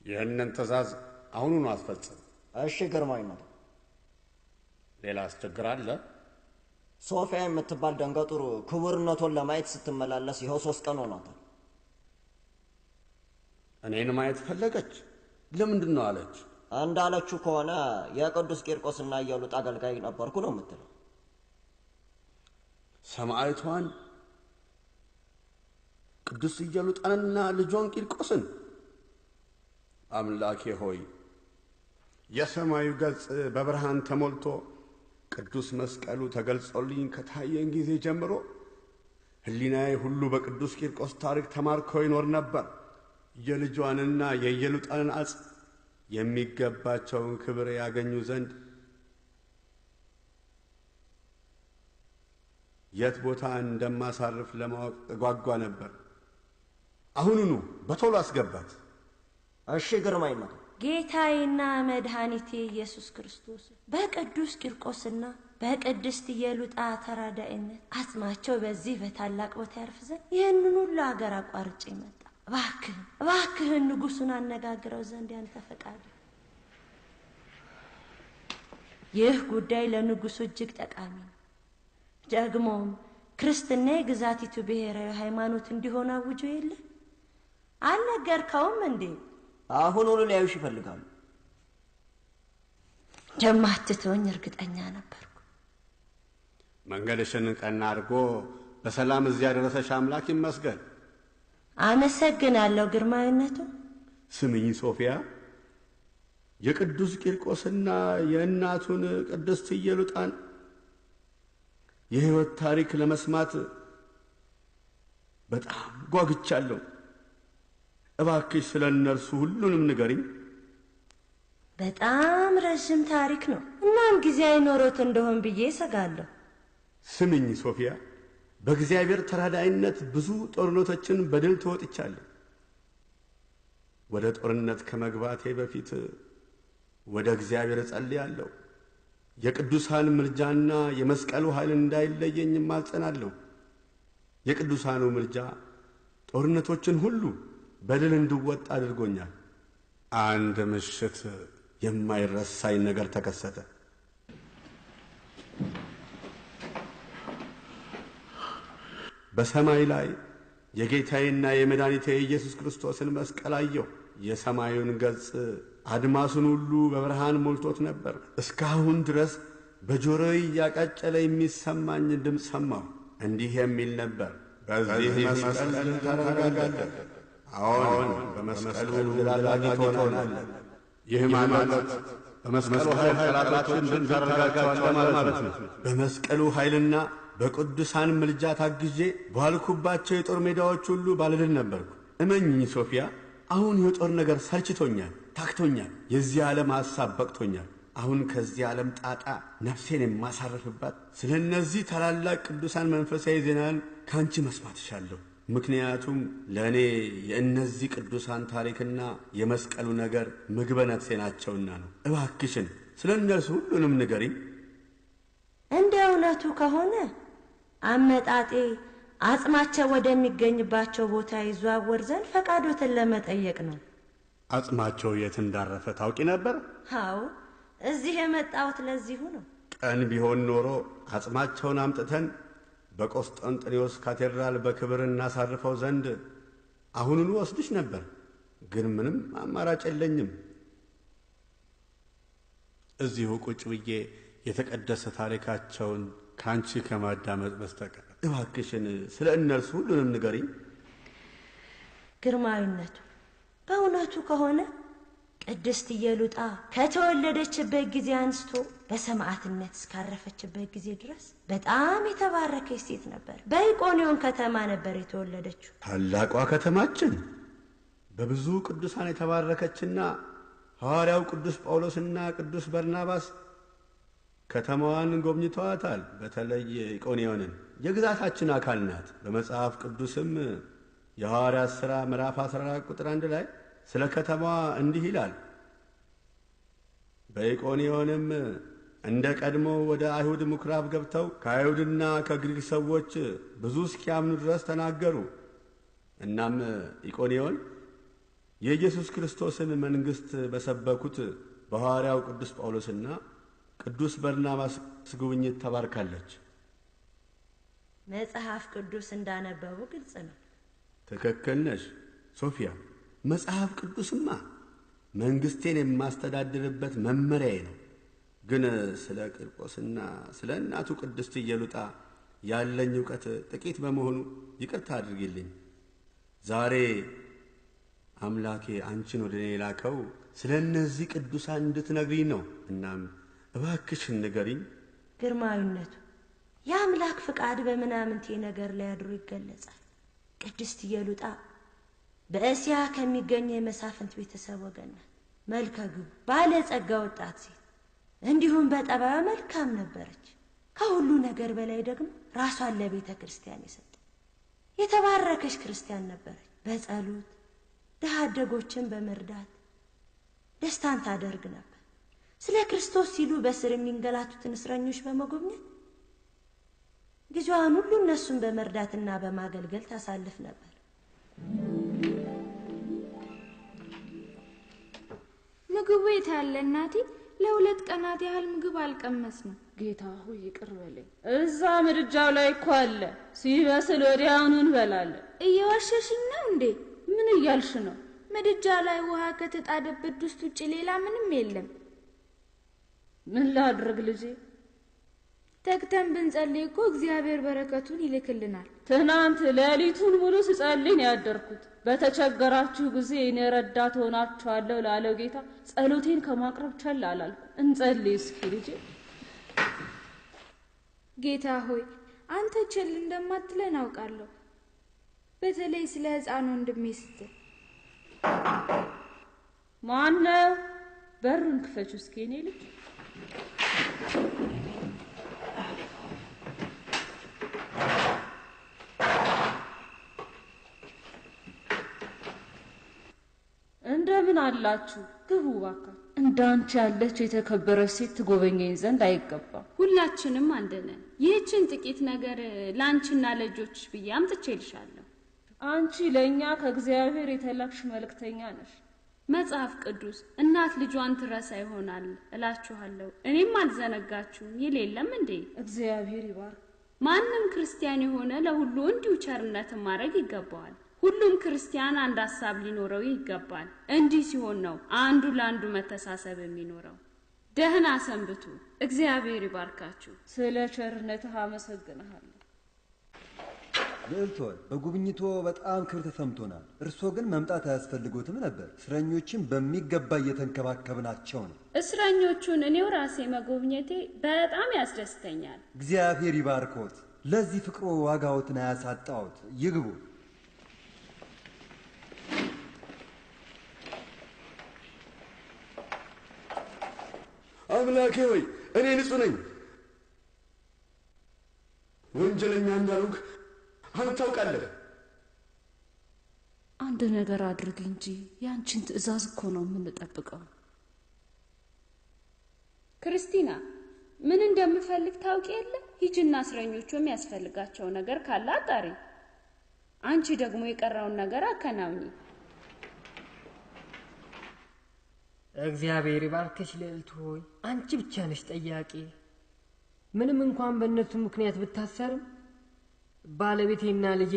ይህንን ትእዛዝ አሁኑኑ አስፈጽም። እሺ ግርማዊነቱ። ሌላ አስቸግር አለ? ሶፊያ የምትባል ደንገጡር ክቡርነቱን ለማየት ስትመላለስ ይኸው 3 ቀን ሆኗታል። እኔን ማየት ፈለገች? ለምንድን ነው አለች? እንዳለችው ከሆነ የቅዱስ ቂርቆስና ኢየሉጣ አገልጋይ ነበርኩ ነው የምትለው። ሰማዕቷን ቅዱስ ኢየሉጣንና ልጇን ቂርቆስን? አምላኬ ሆይ የሰማዩ ገጽ በብርሃን ተሞልቶ ቅዱስ መስቀሉ ተገልጾልኝ ከታየን ጊዜ ጀምሮ ሕሊናዬ ሁሉ በቅዱስ ቂርቆስ ታሪክ ተማርኮ ይኖር ነበር። የልጇንና የኢየሉጣንን አጽም የሚገባቸውን ክብር ያገኙ ዘንድ የት ቦታ እንደማሳርፍ ለማወቅ እጓጓ ነበር። አሁኑኑ በቶሎ አስገባት። እሺ ግርማዊነቱ። ጌታዬና መድኃኒቴ ኢየሱስ ክርስቶስ በቅዱስ ቂርቆስና በቅድስት ኢየሉጣ ተራዳኢነት አጽማቸው በዚህ በታላቅ ቦታ ያርፍ ዘንድ ይህንን ሁሉ አገር አቋርጬ መጣ። እባክህን ንጉሡን አነጋግረው ዘንድ ያንተ ፈቃድ። ይህ ጉዳይ ለንጉሡ እጅግ ጠቃሚ ነው። ደግሞም ክርስትና የግዛቲቱ ብሔራዊ ሃይማኖት እንዲሆን አውጆ የለ? አልነገርከውም እንዴ? አሁኑኑ ሊያዩሽ ይፈልጋሉ። እንደማትተወኝ እርግጠኛ ነበርኩ። መንገድሽን ቀና አድርጎ በሰላም እዚያ ደረሰሽ አምላክ ይመስገን። አመሰግናለሁ ግርማዊነቱ። ስምኝ ሶፊያ፣ የቅዱስ ቂርቆስና የእናቱን ቅድስት ኢየሉጣን የሕይወት ታሪክ ለመስማት በጣም ጓግቻለሁ። እባክሽ ስለ እነርሱ ሁሉንም ንገሪኝ። በጣም ረዥም ታሪክ ነው። እናም ጊዜ አይኖሮት እንደሆን ብዬ እሰጋለሁ። ስምኝ ሶፊያ፣ በእግዚአብሔር ተራዳይነት ብዙ ጦርነቶችን በድል ተወጥቻለሁ። ወደ ጦርነት ከመግባቴ በፊት ወደ እግዚአብሔር እጸልያለሁ። የቅዱሳን ምልጃና የመስቀሉ ኃይል እንዳይለየኝ እማጸናለሁ። የቅዱሳኑ ምልጃ ጦርነቶችን ሁሉ በድል እንድወጣ አድርጎኛል። አንድ ምሽት የማይረሳኝ ነገር ተከሰተ። በሰማይ ላይ የጌታዬና የመድኃኒቴ የኢየሱስ ክርስቶስን መስቀል አየሁ። የሰማዩን ገጽ አድማሱን ሁሉ በብርሃን ሞልቶት ነበር። እስካሁን ድረስ በጆሮዬ እያቃጨለ የሚሰማኝ ድምፅ ሰማሁ። እንዲህ የሚል ነበር፣ በዚህ መስቀል ታረጋጋለህ። አዎን፣ በመስቀሉ ድል አድራጊ ትሆናለህ። ይህ ማለት በመስቀሉ ኃይል ጠላቶችን ድል ታደርጋቸዋለህ ማለት ነው። በመስቀሉ ኃይልና በቅዱሳን ምልጃ ታግዤ ባልኩባቸው የጦር ሜዳዎች ሁሉ ባለድል ነበርኩ። እመኝኝ ሶፊያ፣ አሁን የጦር ነገር ሰልችቶኛል፣ ታክቶኛል። የዚህ ዓለም ሐሳብ በቅቶኛል። አሁን ከዚህ ዓለም ጣጣ ነፍሴን የማሳርፍባት ስለ እነዚህ ታላላቅ ቅዱሳን መንፈሳዊ ዜናን ካንቺ መስማት እሻለሁ። ምክንያቱም ለእኔ የእነዚህ ቅዱሳን ታሪክና የመስቀሉ ነገር ምግበ ነፍሴ ናቸውና ነው። እባክሽን ስለ እነርሱ ሁሉንም ንገሪኝ። እንደ እውነቱ ከሆነ አመጣጤ አጽማቸው ወደሚገኝባቸው ቦታ ይዘዋወር ዘንድ ፈቃዶትን ለመጠየቅ ነው። አጽማቸው የት እንዳረፈ ታውቂ ነበር? አዎ፣ እዚህ የመጣሁት ለዚሁ ነው። ቀን ቢሆን ኖሮ አጽማቸውን አምጥተን በቆስጠንጥኔዎስ ካቴድራል በክብር እናሳርፈው ዘንድ አሁኑኑ ወስድሽ ነበር። ግን ምንም አማራጭ የለኝም። እዚሁ ቁጭ ብዬ የተቀደሰ ታሪካቸውን ካንቺ ከማዳመጥ በስተቀር እባክሽን ስለ እነርሱ ሁሉንም ንገሪኝ። ግርማዊነቱ፣ በእውነቱ ከሆነ ቅድስት ኢየሉጣ ከተወለደችበት ጊዜ አንስቶ በሰማዕትነት እስካረፈችበት ጊዜ ድረስ በጣም የተባረከች ሴት ነበር። በኢቆንዮን ከተማ ነበር የተወለደችው። ታላቋ ከተማችን በብዙ ቅዱሳን የተባረከችና ሐዋርያው ቅዱስ ጳውሎስና ቅዱስ በርናባስ ከተማዋን ጎብኝተዋታል። በተለይ ኢቆንዮንን የግዛታችን አካል ናት። በመጽሐፍ ቅዱስም የሐዋርያት ሥራ ምዕራፍ 14 ቁጥር 1 ላይ ስለ ከተማዋ እንዲህ ይላል፣ በኢቆንዮንም እንደ ቀድሞ ወደ አይሁድ ምኵራብ ገብተው ከአይሁድና ከግሪክ ሰዎች ብዙ እስኪያምኑ ድረስ ተናገሩ። እናም ኢቆንዮን የኢየሱስ ክርስቶስን መንግሥት በሰበኩት በሐዋርያው ቅዱስ ጳውሎስና ቅዱስ በርናባስ ጉብኝት ተባርካለች። መጽሐፍ ቅዱስ እንዳነበቡ ግልጽ ነው። ትክክል ነሽ ሶፊያ። መጽሐፍ ቅዱስማ መንግሥቴን የማስተዳድርበት መመሪያዬ ነው። ግን ስለ ቂርቆስና ስለ እናቱ ቅድስት ኢየሉጣ ያለኝ ዕውቀት ጥቂት በመሆኑ ይቅርታ አድርጊልኝ። ዛሬ አምላኬ አንቺን ወደ እኔ ላከው ስለ እነዚህ ቅዱሳን እንድትነግሪኝ ነው። እናም እባክሽን ንገሪኝ። ግርማዊነቱ፣ የአምላክ ፍቃድ በምናምንቴ ነገር ላይ አድሮ ይገለጻል። ቅድስት ኢየሉጣ በእስያ ከሚገኝ የመሳፍንት ቤተሰብ ወገን ናት። መልከ ግቡ፣ ባለጸጋ ወጣት ሴት፣ እንዲሁም በጠባዩ መልካም ነበረች። ከሁሉ ነገር በላይ ደግሞ ራሷን ለቤተ ክርስቲያን የሰጠ የተባረከች ክርስቲያን ነበረች። በጸሎት ድሃ አደጎችን በመርዳት ደስታን ታደርግ ነበር። ስለ ክርስቶስ ሲሉ በስር የሚንገላቱትን እስረኞች በመጎብኘት ጊዜዋን ሁሉ እነሱን በመርዳትና በማገልገል ታሳልፍ ነበር። ምግቡ የት አለ እናቴ? ለሁለት ቀናት ያህል ምግብ አልቀመስንም። ጌታ ሆይ ይቅር በለኝ። እዛ ምድጃው ላይ እኮ አለ። ሲበስል ወዲያውኑ እንበላለን። እየዋሸሽኝ ነው እንዴ? ምን እያልሽ ነው? ምድጃ ላይ ውሃ ከተጣደበት ድስት ውጭ ሌላ ምንም የለም። ምን ላድርግ ልጄ? ተግተን ብንጸልይ እኮ እግዚአብሔር በረከቱን ይልክልናል። ትናንት ሌሊቱን ሙሉ ስጸልይ ነው ያደርኩት። በተቸገራችሁ ጊዜ እኔ ረዳት ሆናችኋለሁ ላለው ጌታ ጸሎቴን ከማቅረብ ቸል አላልኩ። እንጸልይ እስኪ ልጄ። ጌታ ሆይ አንተ ቸል እንደማትለን አውቃለሁ። በተለይ ስለ ሕፃን ወንድሜ ስትል። ማነው? በሩን ክፈቹ እስኪ እኔ ልጅ። እንደምን አላችሁ? ግቡ እባክህ። እንዳንቺ ያለች የተከበረች ሴት ትጎበኘኝ ዘንድ አይገባም። ሁላችንም አንድ ነን። ይህችን ጥቂት ነገር ላንቺና ለልጆች ብዬ አምጥቼልሻለሁ። አንቺ ለእኛ ከእግዚአብሔር የተላክሽ መልእክተኛ ነሽ። መጽሐፍ ቅዱስ እናት ልጇን ትረሳ ይሆናል እላችኋለሁ፣ እኔም አልዘነጋችሁም ይል የለም እንዴ? እግዚአብሔር ይባርክ። ማንም ክርስቲያን የሆነ ለሁሉ እንዲሁ ቸርነትን ማድረግ ይገባዋል። ሁሉም ክርስቲያን አንድ ሐሳብ ሊኖረው ይገባል። እንዲህ ሲሆን ነው አንዱ ለአንዱ መተሳሰብ የሚኖረው። ደህና ሰንብቱ። እግዚአብሔር ይባርካችሁ። ስለ ቸርነትህ አመሰግንሃለሁ። ልዕልት ሆይ በጉብኝቶ በጣም ክብር ተሰምቶናል። እርሶ ግን መምጣት አያስፈልጎትም ነበር። እስረኞችን በሚገባ እየተንከባከብናቸው ነው። እስረኞቹን እኔው ራሴ መጎብኘቴ በጣም ያስደስተኛል። እግዚአብሔር ይባርኮት። ለዚህ ፍቅሮ ዋጋዎትን አያሳጣዎት። ይግቡ። አምላኬ ሆይ እኔ ንጹህ ነኝ፣ ወንጀለኛ እንዳልሆንክ አንተ ታውቃለህ። አንድ ነገር አድርግ እንጂ ያንቺን ትእዛዝ እኮ ነው የምንጠብቀው። ክርስቲና ምን እንደምፈልግ ታውቂ የለ? ሂጅና እስረኞቹ የሚያስፈልጋቸው ነገር ካለ አጣሪ። አንቺ ደግሞ የቀረውን ነገር አከናውኚ። እግዚአብሔር ይባርክሽ ልዕልት ሆይ፣ አንቺ ብቻ ነሽ ጠያቂ። ምንም እንኳን በእነሱ ምክንያት ብታሰርም ባለቤቴና ልጄ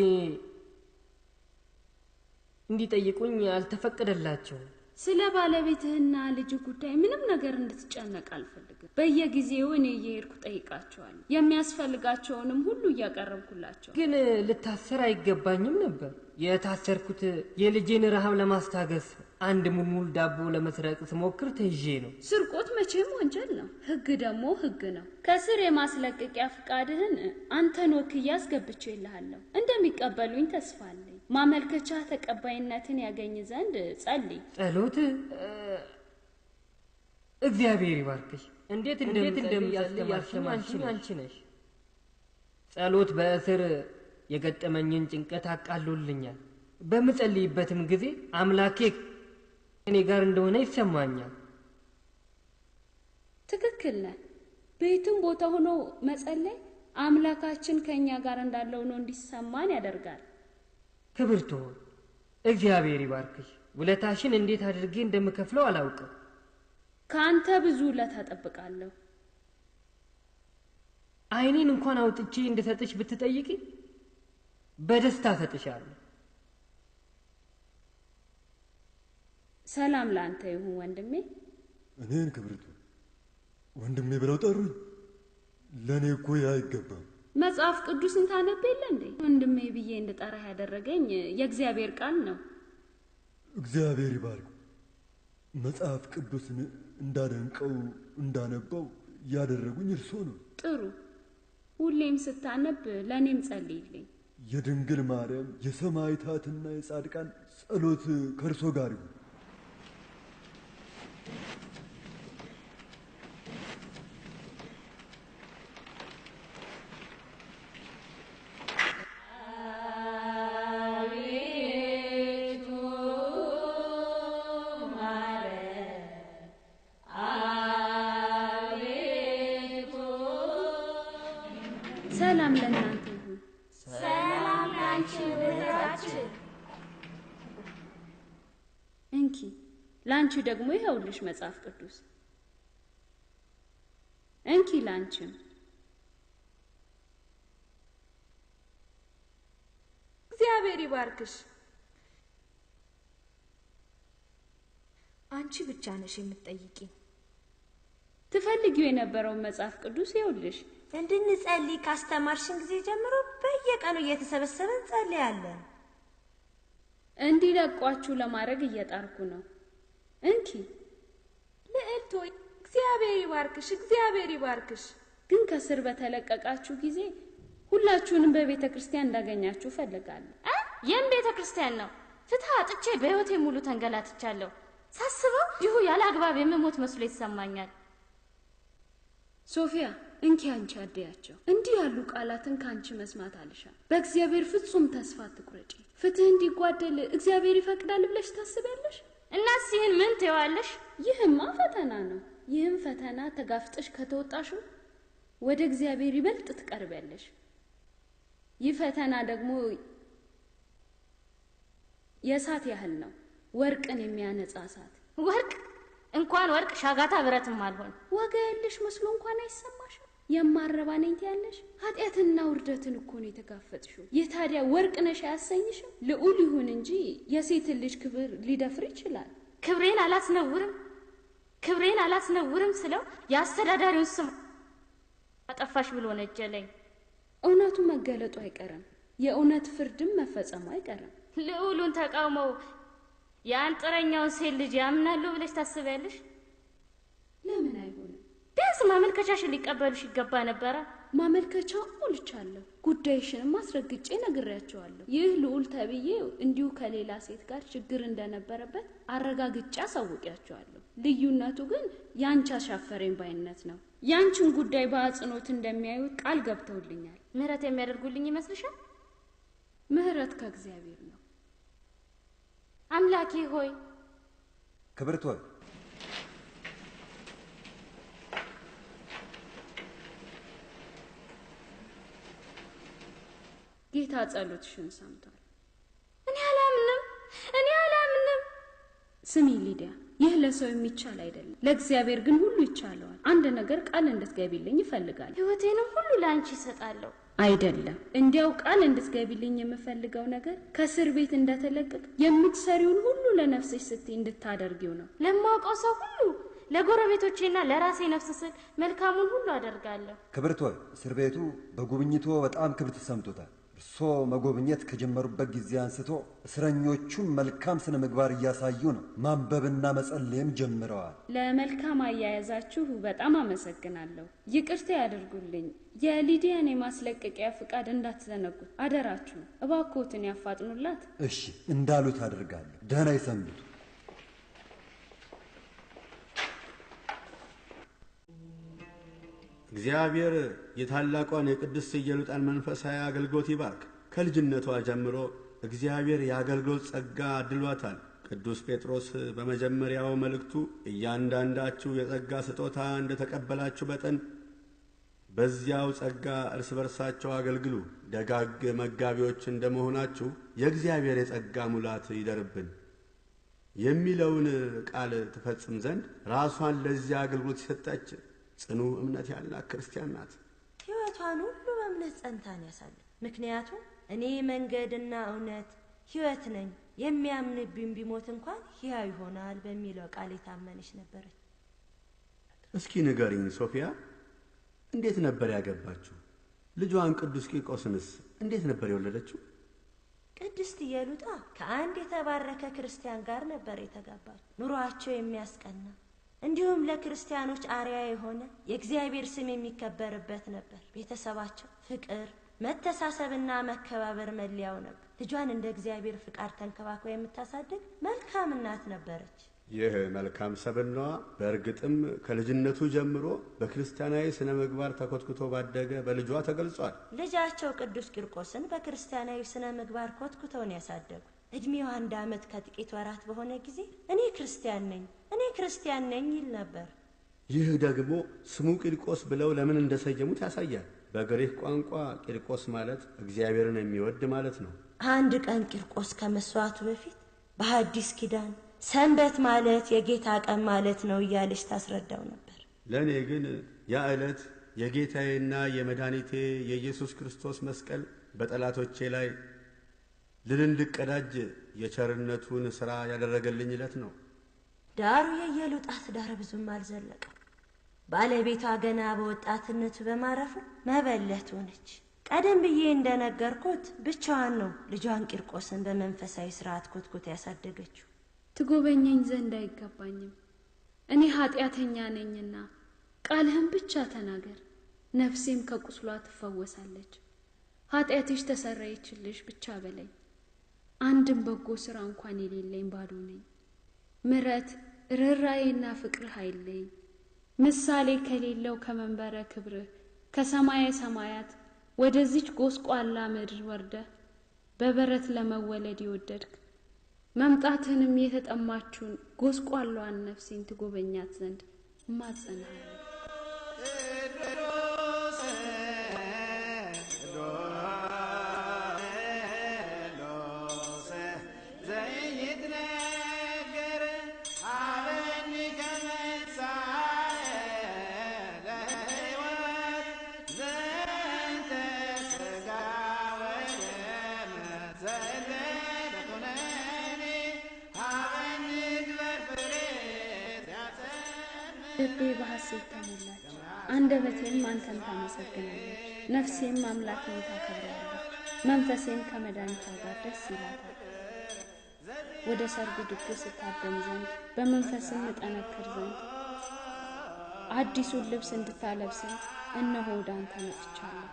እንዲጠይቁኝ አልተፈቀደላቸውም። ስለ ባለቤትህና ልጅ ጉዳይ ምንም ነገር እንድትጨነቅ አልፈልግም። በየጊዜው እኔ እየሄድኩ ጠይቃቸዋለሁ። የሚያስፈልጋቸውንም ሁሉ እያቀረብኩላቸው። ግን ልታሰር አይገባኝም ነበር። የታሰርኩት የልጄን ረሃብ ለማስታገስ አንድ ሙልሙል ዳቦ ለመስረቅ ስሞክር ተይዤ ነው። ስርቆት መቼም ወንጀል ነው። ህግ ደግሞ ህግ ነው። ከስር የማስለቀቂያ ፍቃድህን አንተን ወክዬ አስገብቼልሃለሁ። እንደሚቀበሉኝ ተስፋ አለኝ። ማመልከቻ ተቀባይነትን ያገኝ ዘንድ ጸልይ። ጸሎት እግዚአብሔር ይባርክሽ። እንዴት እንደምጸልይ ያስተማርሽኝ አንቺ ነሽ። ጸሎት በእስር የገጠመኝን ጭንቀት አቃሎልኛል። በምጸልይበትም ጊዜ አምላኬ እኔ ጋር እንደሆነ ይሰማኛል። ትክክል ነህ። በየትም ቦታ ሆኖ መጸለይ አምላካችን ከኛ ጋር እንዳለው ነው እንዲሰማን ያደርጋል። ክብርት ሆይ እግዚአብሔር ይባርክሽ። ውለታሽን እንዴት አድርጌ እንደምከፍለው አላውቅም። ከአንተ ብዙ ውለታ እጠብቃለሁ። ዓይኔን እንኳን አውጥቼ እንድሰጥሽ ብትጠይቂ በደስታ ሰጥሻለሁ። ሰላም ላንተ ይሁን ወንድሜ። እኔን ክብርቱ ወንድሜ ብለው ጠሩኝ። ለእኔ እኮ ያ አይገባም። መጽሐፍ ቅዱስን ታነብ የለ እንዴ? ወንድሜ ብዬ እንድጠራህ ያደረገኝ የእግዚአብሔር ቃል ነው። እግዚአብሔር ይባርክ። መጽሐፍ ቅዱስን እንዳደንቀው እንዳነበው ያደረጉኝ እርሶ ነው። ጥሩ። ሁሌም ስታነብ ለእኔም ጸልይልኝ። የድንግል ማርያም የሰማዕታትና የጻድቃን ጸሎት ከእርሶ ጋር ይሁን። ሰላም ለእናንተ ይሁን። ሰላም ላንቺ እህታችን። እንኪ ላንቺ ደግሞ ይኸውልሽ መጽሐፍ ቅዱስ። እንኪ ላንቺም። እግዚአብሔር ይባርክሽ። አንቺ ብቻ ነሽ የምትጠይቂኝ። ትፈልጊው የነበረውን መጽሐፍ ቅዱስ ይኸውልሽ። እንድንጸልይ ካስተማርሽን ጊዜ ጀምሮ በየቀኑ እየተሰበሰበን ጸልያለን። እንዲለቋችሁ ለማድረግ እየጣርኩ ነው። እንኪ ልዕልት ሆይ እግዚአብሔር ይባርክሽ፣ እግዚአብሔር ይባርክሽ። ግን ከስር በተለቀቃችሁ ጊዜ ሁላችሁንም በቤተ ክርስቲያን እንዳገኛችሁ ፈልጋለሁ። ይህም ቤተ ክርስቲያን ነው። ፍትህ አጥቼ በሕይወቴ ሙሉ ተንገላትቻለሁ። ሳስበው ይሁ ያለ አግባብ የምሞት መስሎ ይሰማኛል። ሶፊያ እንኪ አንቺ አደያቸው። እንዲህ ያሉ ቃላትን ከአንቺ መስማት አልሻም። በእግዚአብሔር ፍጹም ተስፋ አትቁረጪ። ፍትህ እንዲጓደል እግዚአብሔር ይፈቅዳል ብለሽ ታስቢያለሽ? እናስ ይህን ምን ትይዋለሽ? ይህማ ፈተና ነው። ይህም ፈተና ተጋፍጠሽ ከተወጣሽው ወደ እግዚአብሔር ይበልጥ ትቀርቢያለሽ። ይህ ፈተና ደግሞ የእሳት ያህል ነው፣ ወርቅን የሚያነጻ እሳት። ወርቅ? እንኳን ወርቅ ሻጋታ ብረትም አልሆን። ዋጋ ያለሽ መስሎ እንኳን አይሰማሽም? የማረባ ነኝ ትያለሽ? ኃጢአትና ውርደትን እኮ ነው የተጋፈጥሽው። ይህ ታዲያ ወርቅ ነሽ አያሰኝሽም? ልዑል ይሁን እንጂ የሴትን ልጅ ክብር ሊደፍር ይችላል። ክብሬን አላስነውርም ስለው የአስተዳዳሪውን ስም አጠፋሽ ብሎ ነጀለኝ። እውነቱ መገለጡ አይቀርም፣ የእውነት ፍርድም መፈጸሙ አይቀርም። ልዑሉን ተቃውመው የአንጥረኛውን ሴት ልጅ ያምናሉ ብለሽ ታስቢያለሽ? ለምን አይሆንም? ቢያንስ ማመልከቻሽን ሊቀበሉሽ ይገባ ነበረ። ማመልከቻውን ሞልቻለሁ፣ ጉዳይሽንም አስረግጬ ነግሬያቸዋለሁ። ይህ ልዑል ተብዬው እንዲሁ ከሌላ ሴት ጋር ችግር እንደነበረበት አረጋግጬ አሳውቂያቸዋለሁ። ልዩነቱ ግን ያንቺ አሻፈረኝ ባይነት ነው። ያንቺን ጉዳይ በአጽንኦት እንደሚያዩት ቃል ገብተውልኛል። ምህረት የሚያደርጉልኝ ይመስልሻል? ምህረት ከእግዚአብሔር ነው። አምላኬ ሆይ ክብርት ሆይ ጌታ ጸሎትሽን ሰምቷል። እኔ አላምንም። ስሚ ሊዲያ፣ ይህ ለሰው የሚቻል አይደለም፣ ለእግዚአብሔር ግን ሁሉ ይቻለዋል። አንድ ነገር ቃል እንድትገቢልኝ ይፈልጋል። ሕይወቴንም ሁሉ ለአንቺ ይሰጣለሁ። አይደለም፣ እንዲያው ቃል እንድትገቢልኝ የምፈልገው ነገር ከእስር ቤት እንደተለቀቅ የምትሰሪውን ሁሉ ለነፍስሽ ስትይ እንድታደርጊው ነው። ለማውቀው ሰው ሁሉ፣ ለጎረቤቶቼና ለራሴ ነፍስ ስል መልካሙን ሁሉ አደርጋለሁ። ክብርት ሆይ እስር ቤቱ በጉብኝቶ በጣም ክብር ተሰምቶታል። እርሶ መጎብኘት ከጀመሩበት ጊዜ አንስቶ እስረኞቹን መልካም ስነ ምግባር እያሳዩ ነው። ማንበብና መጸለይም ጀምረዋል። ለመልካም አያያዛችሁ በጣም አመሰግናለሁ። ይቅርታ ያደርጉልኝ። የሊዲያን የማስለቀቂያ ፍቃድ እንዳትዘነጉት አደራችሁ። እባክዎትን ያፋጥኑላት። እሺ፣ እንዳሉት አደርጋለሁ። ደህና ይሰንብቱ። እግዚአብሔር የታላቋን የቅድስት ኢየሉጣን መንፈሳዊ አገልግሎት ይባርክ። ከልጅነቷ ጀምሮ እግዚአብሔር የአገልግሎት ጸጋ አድሏታል። ቅዱስ ጴጥሮስ በመጀመሪያው መልእክቱ እያንዳንዳችሁ የጸጋ ስጦታ እንደተቀበላችሁ መጠን በዚያው ጸጋ እርስ በርሳቸው አገልግሉ፣ ደጋግ መጋቢዎች እንደመሆናችሁ የእግዚአብሔር የጸጋ ሙላት ይደርብን የሚለውን ቃል ትፈጽም ዘንድ ራሷን ለዚያ አገልግሎት የሰጠች ጽኑ እምነት ያላት ክርስቲያን ናት። ሕይወቷን ሁሉ በእምነት ጸንታን ያሳለፍ። ምክንያቱም እኔ መንገድና እውነት ሕይወት ነኝ፣ የሚያምንብኝ ቢሞት እንኳን ሕያው ይሆናል በሚለው ቃል የታመነች ነበረች። እስኪ ንገሪኝ ሶፊያ፣ እንዴት ነበር ያገባችው? ልጇን ቅዱስ ቂርቆስንስ እንዴት ነበር የወለደችው? ቅድስት ኢየሉጣ ከአንድ የተባረከ ክርስቲያን ጋር ነበር የተጋባችው። ኑሯቸው የሚያስቀና እንዲሁም ለክርስቲያኖች አርያ የሆነ የእግዚአብሔር ስም የሚከበርበት ነበር። ቤተሰባቸው ፍቅር፣ መተሳሰብና መከባበር መለያው ነበር። ልጇን እንደ እግዚአብሔር ፍቃድ ተንከባክባ የምታሳድግ መልካም እናት ነበረች። ይህ መልካም ሰብናዋ በእርግጥም ከልጅነቱ ጀምሮ በክርስቲያናዊ ስነ ምግባር ተኮትኩቶ ባደገ በልጇ ተገልጿል። ልጃቸው ቅዱስ ቂርቆስን በክርስቲያናዊ ስነ ምግባር ኮትኩተውን ያሳደጉ። እድሜው 1 ዓመት ከጥቂት ወራት በሆነ ጊዜ እኔ ክርስቲያን ነኝ ይል ነበር። ይህ ደግሞ ስሙ ቂርቆስ ብለው ለምን እንደሰየሙት ያሳያል። በግሪክ ቋንቋ ቂርቆስ ማለት እግዚአብሔርን የሚወድ ማለት ነው። አንድ ቀን ቂርቆስ ከመስዋዕቱ በፊት በሐዲስ ኪዳን ሰንበት ማለት የጌታ ቀን ማለት ነው እያለች ታስረዳው ነበር። ለእኔ ግን ያ ዕለት የጌታዬና የመድኃኒቴ የኢየሱስ ክርስቶስ መስቀል በጠላቶቼ ላይ ድል እንድቀዳጅ የቸርነቱን ሥራ ያደረገልኝ ዕለት ነው። ዳሩ የኢየሉጣ ትዳር ብዙም አልዘለቀም። ባለቤቷ ገና በወጣትነቱ በማረፉ መበለት ሆነች። ቀደም ብዬ እንደነገርኩት ብቻዋን ነው ልጇን ቂርቆስን በመንፈሳዊ ሥርዓት ኮትኮት ያሳደገችው። ትጎበኘኝ ዘንድ አይገባኝም፣ እኔ ኃጢአተኛ ነኝና ቃልህን ብቻ ተናገር፣ ነፍሴም ከቁስሏ ትፈወሳለች። ኃጢአትሽ ተሰረየችልሽ ብቻ በለኝ። አንድም በጎ ሥራ እንኳን የሌለኝ ባዶ ነኝ። ምሕረት ርኅራኄና ፍቅርህ አይለኝ። ምሳሌ ከሌለው ከመንበረ ክብርህ ከሰማየ ሰማያት ወደዚች ጎስቋላ ምድር ወርደህ በበረት ለመወለድ የወደድክ መምጣትንም የተጠማችውን ጎስቋላዋን ነፍሴን ትጎበኛት ዘንድ እማጸንሃለሁ። ልቤ በሐሴት ተሞላች፣ አንደበቴም አንተን ታመሰግናለች። ነፍሴም አምላኬን ታከብራለች፣ መንፈሴም ከመድኃኒቷ ጋር ደስ ይላታል። ወደ ሰርጉ ድግስ እታደም ዘንድ በመንፈስም እጠነክር ዘንድ አዲሱን ልብስ እንድታለብሰኝ እነሆ ወደ አንተ መጥቻለሁ።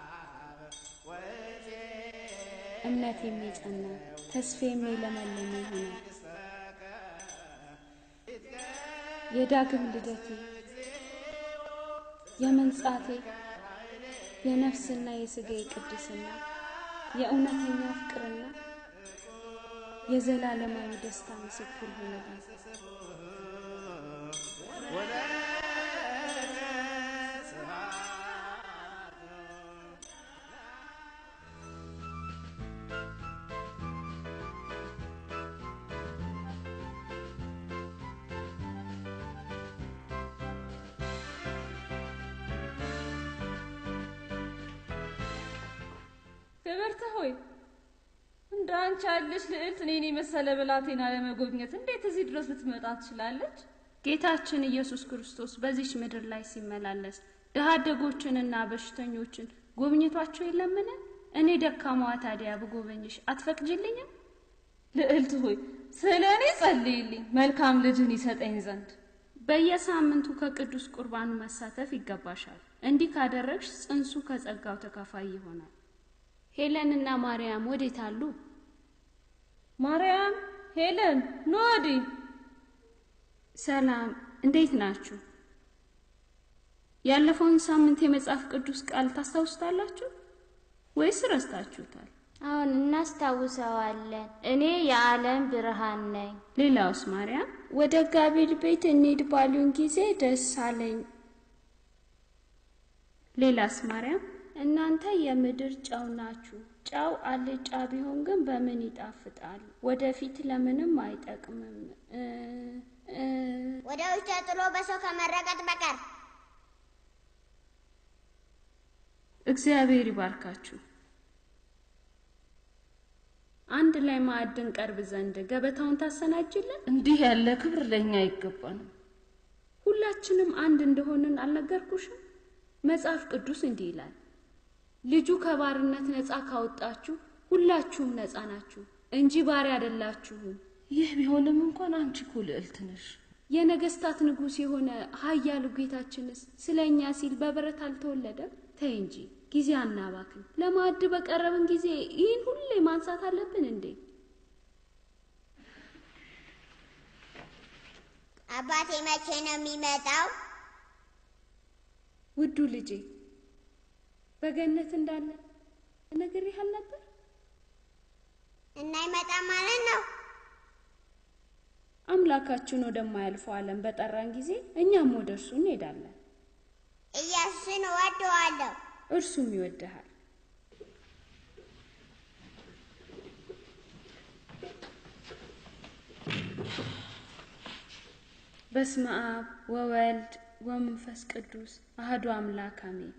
እምነቴም የጸና ተስፋዬም የለመለመ ይሆናል። የዳግም ልደቴ የመንጻቴ የነፍስና የሥጋዬ ቅድስና የእውነተኛ ፍቅርና የዘላለማዊ ደስታ ምስክር ሆነልኝ። ክብርት ሆይ እንዳንቺ ያለሽ ልዕልት እኔን የመሰለ ብላቴና ለመጎብኘት እንዴት እዚህ ድረስ ልትመጣ ትችላለች? ጌታችን ኢየሱስ ክርስቶስ በዚች ምድር ላይ ሲመላለስ ድሃ አደጎችንና በሽተኞችን ጎብኝቷቸው የለምን? እኔ ደካማዋ ታዲያ ብጎበኝሽ አትፈቅጂልኝም? ልዕልት ሆይ ስለ እኔ ጸልይልኝ መልካም ልጅን ይሰጠኝ ዘንድ። በየሳምንቱ ከቅዱስ ቁርባኑ መሳተፍ ይገባሻል። እንዲህ ካደረግሽ ጽንሱ ከጸጋው ተካፋይ ይሆናል። ሄለንና ማርያም ወዴት አሉ? ማርያም፣ ሄለን ኑ ወዲህ። ሰላም፣ እንዴት ናችሁ? ያለፈውን ሳምንት የመጽሐፍ ቅዱስ ቃል ታስታውሱታላችሁ ወይስ ረስታችሁታል? አሁን እናስታውሰዋለን። እኔ የዓለም ብርሃን ነኝ። ሌላውስ? ማርያም፣ ወደ እግዚአብሔር ቤት እንሂድ ባሉን ጊዜ ደስ አለኝ። ሌላስ? ማርያም፣ እናንተ የምድር ጨው ናችሁ። ጨው አልጫ ቢሆን ግን በምን ይጣፍጣል? ወደፊት ለምንም አይጠቅምም። ወደ ውጭ ጥሎ በሰው ከመረቀጥ በቀር። እግዚአብሔር ይባርካችሁ። አንድ ላይ ማዕድን ቀርብ ዘንድ ገበታውን ታሰናጅልን። እንዲህ ያለ ክብር ለኛ አይገባንም። ሁላችንም አንድ እንደሆንን አልነገርኩሽም? መጽሐፍ ቅዱስ እንዲህ ይላል፣ ልጁ ከባርነት ነፃ ካወጣችሁ ሁላችሁም ነፃ ናችሁ እንጂ ባሪያ አይደላችሁም። ይህ ቢሆንም እንኳን አንቺ እኮ ልዕልት ነሽ። የነገስታት ንጉሥ የሆነ ኃያሉ ጌታችንስ ስለኛ ሲል በበረት አልተወለደም? ተይ እንጂ ጊዜ አናባክን። ለማዕድ በቀረብን ጊዜ ይህን ሁሌ ማንሳት አለብን እንዴ? አባቴ መቼ ነው የሚመጣው? ውዱ ልጄ በገነት እንዳለ ነግሬህ አልነበር? እና ይመጣ ማለት ነው። አምላካችን ወደማያልፈው ዓለም በጠራን ጊዜ እኛም ወደ እርሱ እንሄዳለን። ኢየሱስን እወደዋለሁ፣ እርሱም ይወድሃል። በስመ አብ ወወልድ ወመንፈስ ቅዱስ አሐዱ አምላክ አሜን።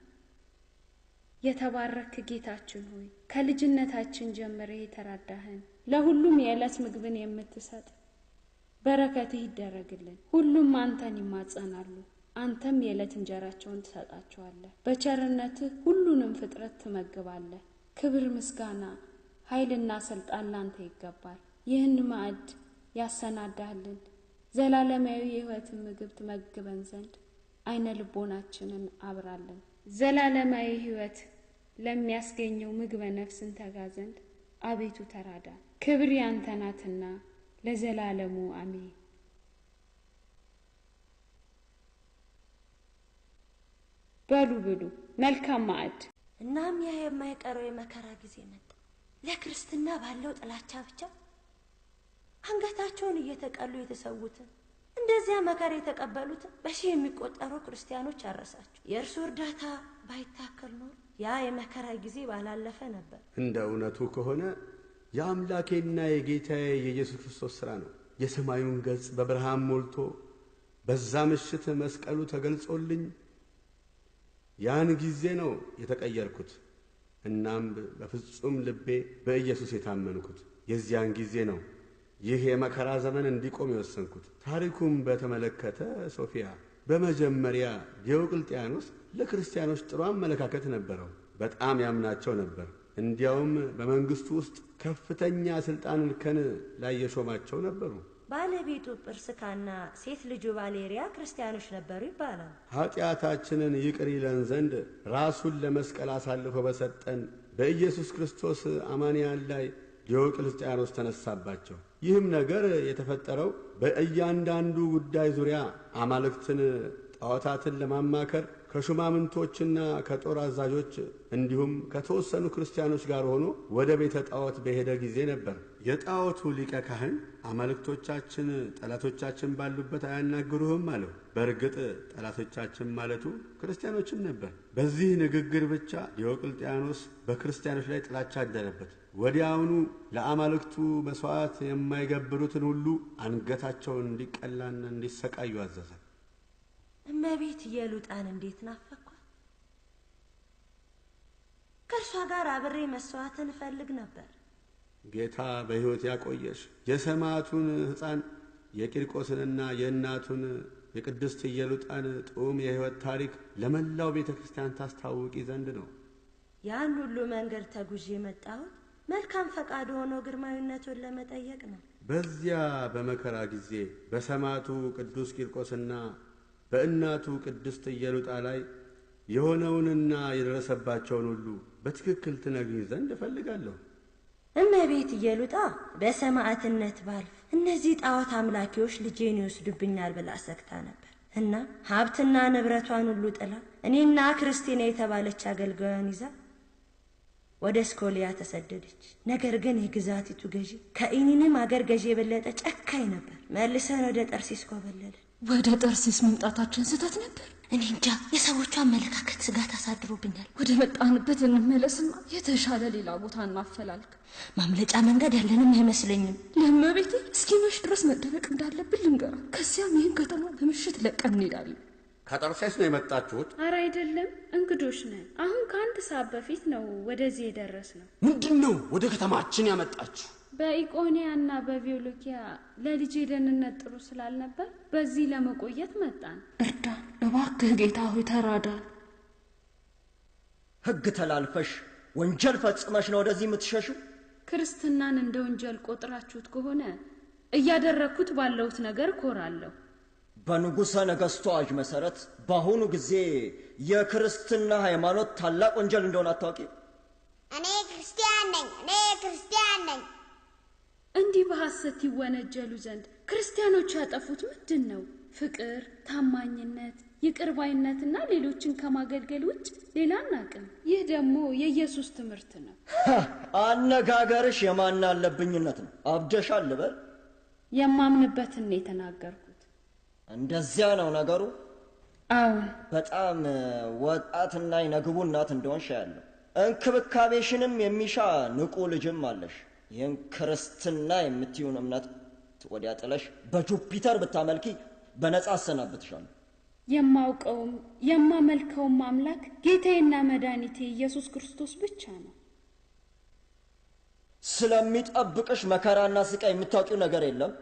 የተባረክ ጌታችን ሆይ ከልጅነታችን ጀምረህ የተራዳህን ለሁሉም የዕለት ምግብን የምትሰጥ በረከትህ ይደረግልን። ሁሉም አንተን ይማጸናሉ፣ አንተም የዕለት እንጀራቸውን ትሰጣቸዋለህ። በቸርነትህ ሁሉንም ፍጥረት ትመግባለህ። ክብር፣ ምስጋና፣ ኃይልና ስልጣን ላንተ ይገባል። ይህን ማዕድ ያሰናዳህልን ዘላለማዊ የሕይወትን ምግብ ትመግበን ዘንድ አይነ ልቦናችንን አብራለን። ዘላለማዊ ሕይወት ለሚያስገኘው ምግበ ነፍስን ተጋ ዘንድ አቤቱ ተራዳ። ክብር ያንተ ናትና ለዘላለሙ አሜን። በሉ ብሉ፣ መልካም ማዕድ። እናም ያ የማይቀረው የመከራ ጊዜ መጣ። ለክርስትና ባለው ጥላቻ ብቻ አንገታቸውን እየተቀሉ የተሰዉትን እንደዚያ መከራ የተቀበሉትን በሺህ የሚቆጠሩ ክርስቲያኖች አረሳቸው። የእርሱ እርዳታ ባይታከል ኖሮ ያ የመከራ ጊዜ ባላለፈ ነበር። እንደ እውነቱ ከሆነ የአምላኬና የጌታዬ የኢየሱስ ክርስቶስ ሥራ ነው። የሰማዩን ገጽ በብርሃን ሞልቶ በዛ ምሽት መስቀሉ ተገልጾልኝ ያን ጊዜ ነው የተቀየርኩት። እናም በፍጹም ልቤ በኢየሱስ የታመንኩት የዚያን ጊዜ ነው ይህ የመከራ ዘመን እንዲቆም የወሰንኩት። ታሪኩም በተመለከተ ሶፊያ፣ በመጀመሪያ ዲዮቅልጥያኖስ ለክርስቲያኖች ጥሩ አመለካከት ነበረው። በጣም ያምናቸው ነበር። እንዲያውም በመንግስቱ ውስጥ ከፍተኛ ስልጣን እርከን ላይ የሾማቸው ነበሩ። ባለቤቱ ጵርስካና ሴት ልጁ ባሌሪያ ክርስቲያኖች ነበሩ ይባላል። ኃጢአታችንን ይቅር ይለን ዘንድ ራሱን ለመስቀል አሳልፎ በሰጠን በኢየሱስ ክርስቶስ አማንያን ላይ ዲዮቅልጥያኖስ ተነሳባቸው። ይህም ነገር የተፈጠረው በእያንዳንዱ ጉዳይ ዙሪያ አማልክትን፣ ጣዖታትን ለማማከር ከሹማምንቶችና ከጦር አዛዦች እንዲሁም ከተወሰኑ ክርስቲያኖች ጋር ሆኖ ወደ ቤተ ጣዖት በሄደ ጊዜ ነበር። የጣዖቱ ሊቀ ካህን አማልክቶቻችን ጠላቶቻችን ባሉበት አያናግሩህም አለው። በእርግጥ ጠላቶቻችን ማለቱ ክርስቲያኖችን ነበር። በዚህ ንግግር ብቻ ዲዮቅልጥያኖስ በክርስቲያኖች ላይ ጥላቻ አደረበት። ወዲያውኑ ለአማልክቱ መሥዋዕት የማይገብሩትን ሁሉ አንገታቸውን እንዲቀላና እንዲሰቃዩ አዘዘ። እመቤት ኢየሉጣን እንዴት ናፈኳት! ከእርሷ ጋር አብሬ መስዋዕትን እፈልግ ነበር። ጌታ በሕይወት ያቆየሽ የሰማዕቱን ሕፃን የቂርቆስንና የእናቱን የቅድስት ኢየሉጣን ጡም የሕይወት ታሪክ ለመላው ቤተ ክርስቲያን ታስታውቂ ዘንድ ነው። ያን ሁሉ መንገድ ተጉዤ የመጣሁት መልካም ፈቃድ ሆኖ ግርማዊነቱን ለመጠየቅ ነው። በዚያ በመከራ ጊዜ በሰማዕቱ ቅዱስ ቂርቆስና በእናቱ ቅድስት ኢየሉጣ ላይ የሆነውንና የደረሰባቸውን ሁሉ በትክክል ትነግሪኝ ዘንድ እፈልጋለሁ። እመቤት ኢየሉጣ በሰማዕትነት ባልፍ እነዚህ ጣዖት አምላኪዎች ልጄን ይወስዱብኛል ብላ ሰግታ ነበር እና ሀብትና ንብረቷን ሁሉ ጥላ እኔና ክርስቲና የተባለች አገልጋዩን ይዛ ወደ ስኮሊያ ተሰደደች። ነገር ግን የግዛቲቱ ገዢ ከኢኒንም አገር ገዢ የበለጠ ጨካኝ ነበር። መልሰን ወደ ጠርሲስ ኮበለልን። ወደ ጠርሲስ መምጣታችን ስህተት ነበር። እኔ እንጃ፣ የሰዎቹ አመለካከት ስጋት አሳድሮብኛል። ወደ መጣንበት እንመለስና የተሻለ ሌላ ቦታ እናፈላልግ። ማምለጫ መንገድ ያለንም አይመስለኝም። ለእመቤቴ እስኪመሽ ድረስ መደበቅ እንዳለብን ልንገራ። ከዚያም ይህን ከተማ በምሽት ለቀን እንሄዳለን። ከጠርሴስ ነው የመጣችሁት? አረ አይደለም፣ እንግዶች ነን። አሁን ከአንድ ሰዓት በፊት ነው ወደዚህ የደረስነው። ምንድን ነው ወደ ከተማችን ያመጣችሁ? በኢቆኒያና በቪዮሎኪያ ለልጄ ደህንነት ጥሩ ስላልነበር በዚህ ለመቆየት መጣን። እርዳን እባክህ ጌታ ሆይ ተራዳን። ሕግ ተላልፈሽ ወንጀል ፈጽመሽ ነው ወደዚህ የምትሸሹ? ክርስትናን እንደ ወንጀል ቆጥራችሁት ከሆነ እያደረግኩት ባለሁት ነገር ኮራለሁ። በንጉሠ ነገሥቱ አዋጅ መሠረት በአሁኑ ጊዜ የክርስትና ሃይማኖት ታላቅ ወንጀል እንደሆነ አታውቂ? እኔ ክርስቲያን ነኝ። እንዲህ በሐሰት ይወነጀሉ ዘንድ ክርስቲያኖች ያጠፉት ምንድን ነው? ፍቅር፣ ታማኝነት፣ ይቅርባይነትና ሌሎችን ከማገልገል ውጭ ሌላ አናውቅም። ይህ ደግሞ የኢየሱስ ትምህርት ነው። አነጋገርሽ የማን አለብኝነት ነው። አብደሻል ልበል? የማምንበትን ነው የተናገርኩት። እንደዚያ ነው ነገሩ? አዎን። በጣም ወጣትና የነግቡ እናት እንደሆንሽ ያለው እንክብካቤሽንም የሚሻ ንቁ ልጅም አለሽ። ይህን ክርስትና የምትይውን እምነት ወዲያ ጥለሽ በጁፒተር ብታመልኪ በነጻ አሰናብትሻለሁ። የማውቀውም የማመልከውም አምላክ ጌታዬና መድኃኒቴ ኢየሱስ ክርስቶስ ብቻ ነው። ስለሚጠብቅሽ መከራና ስቃይ የምታውቂው ነገር የለም?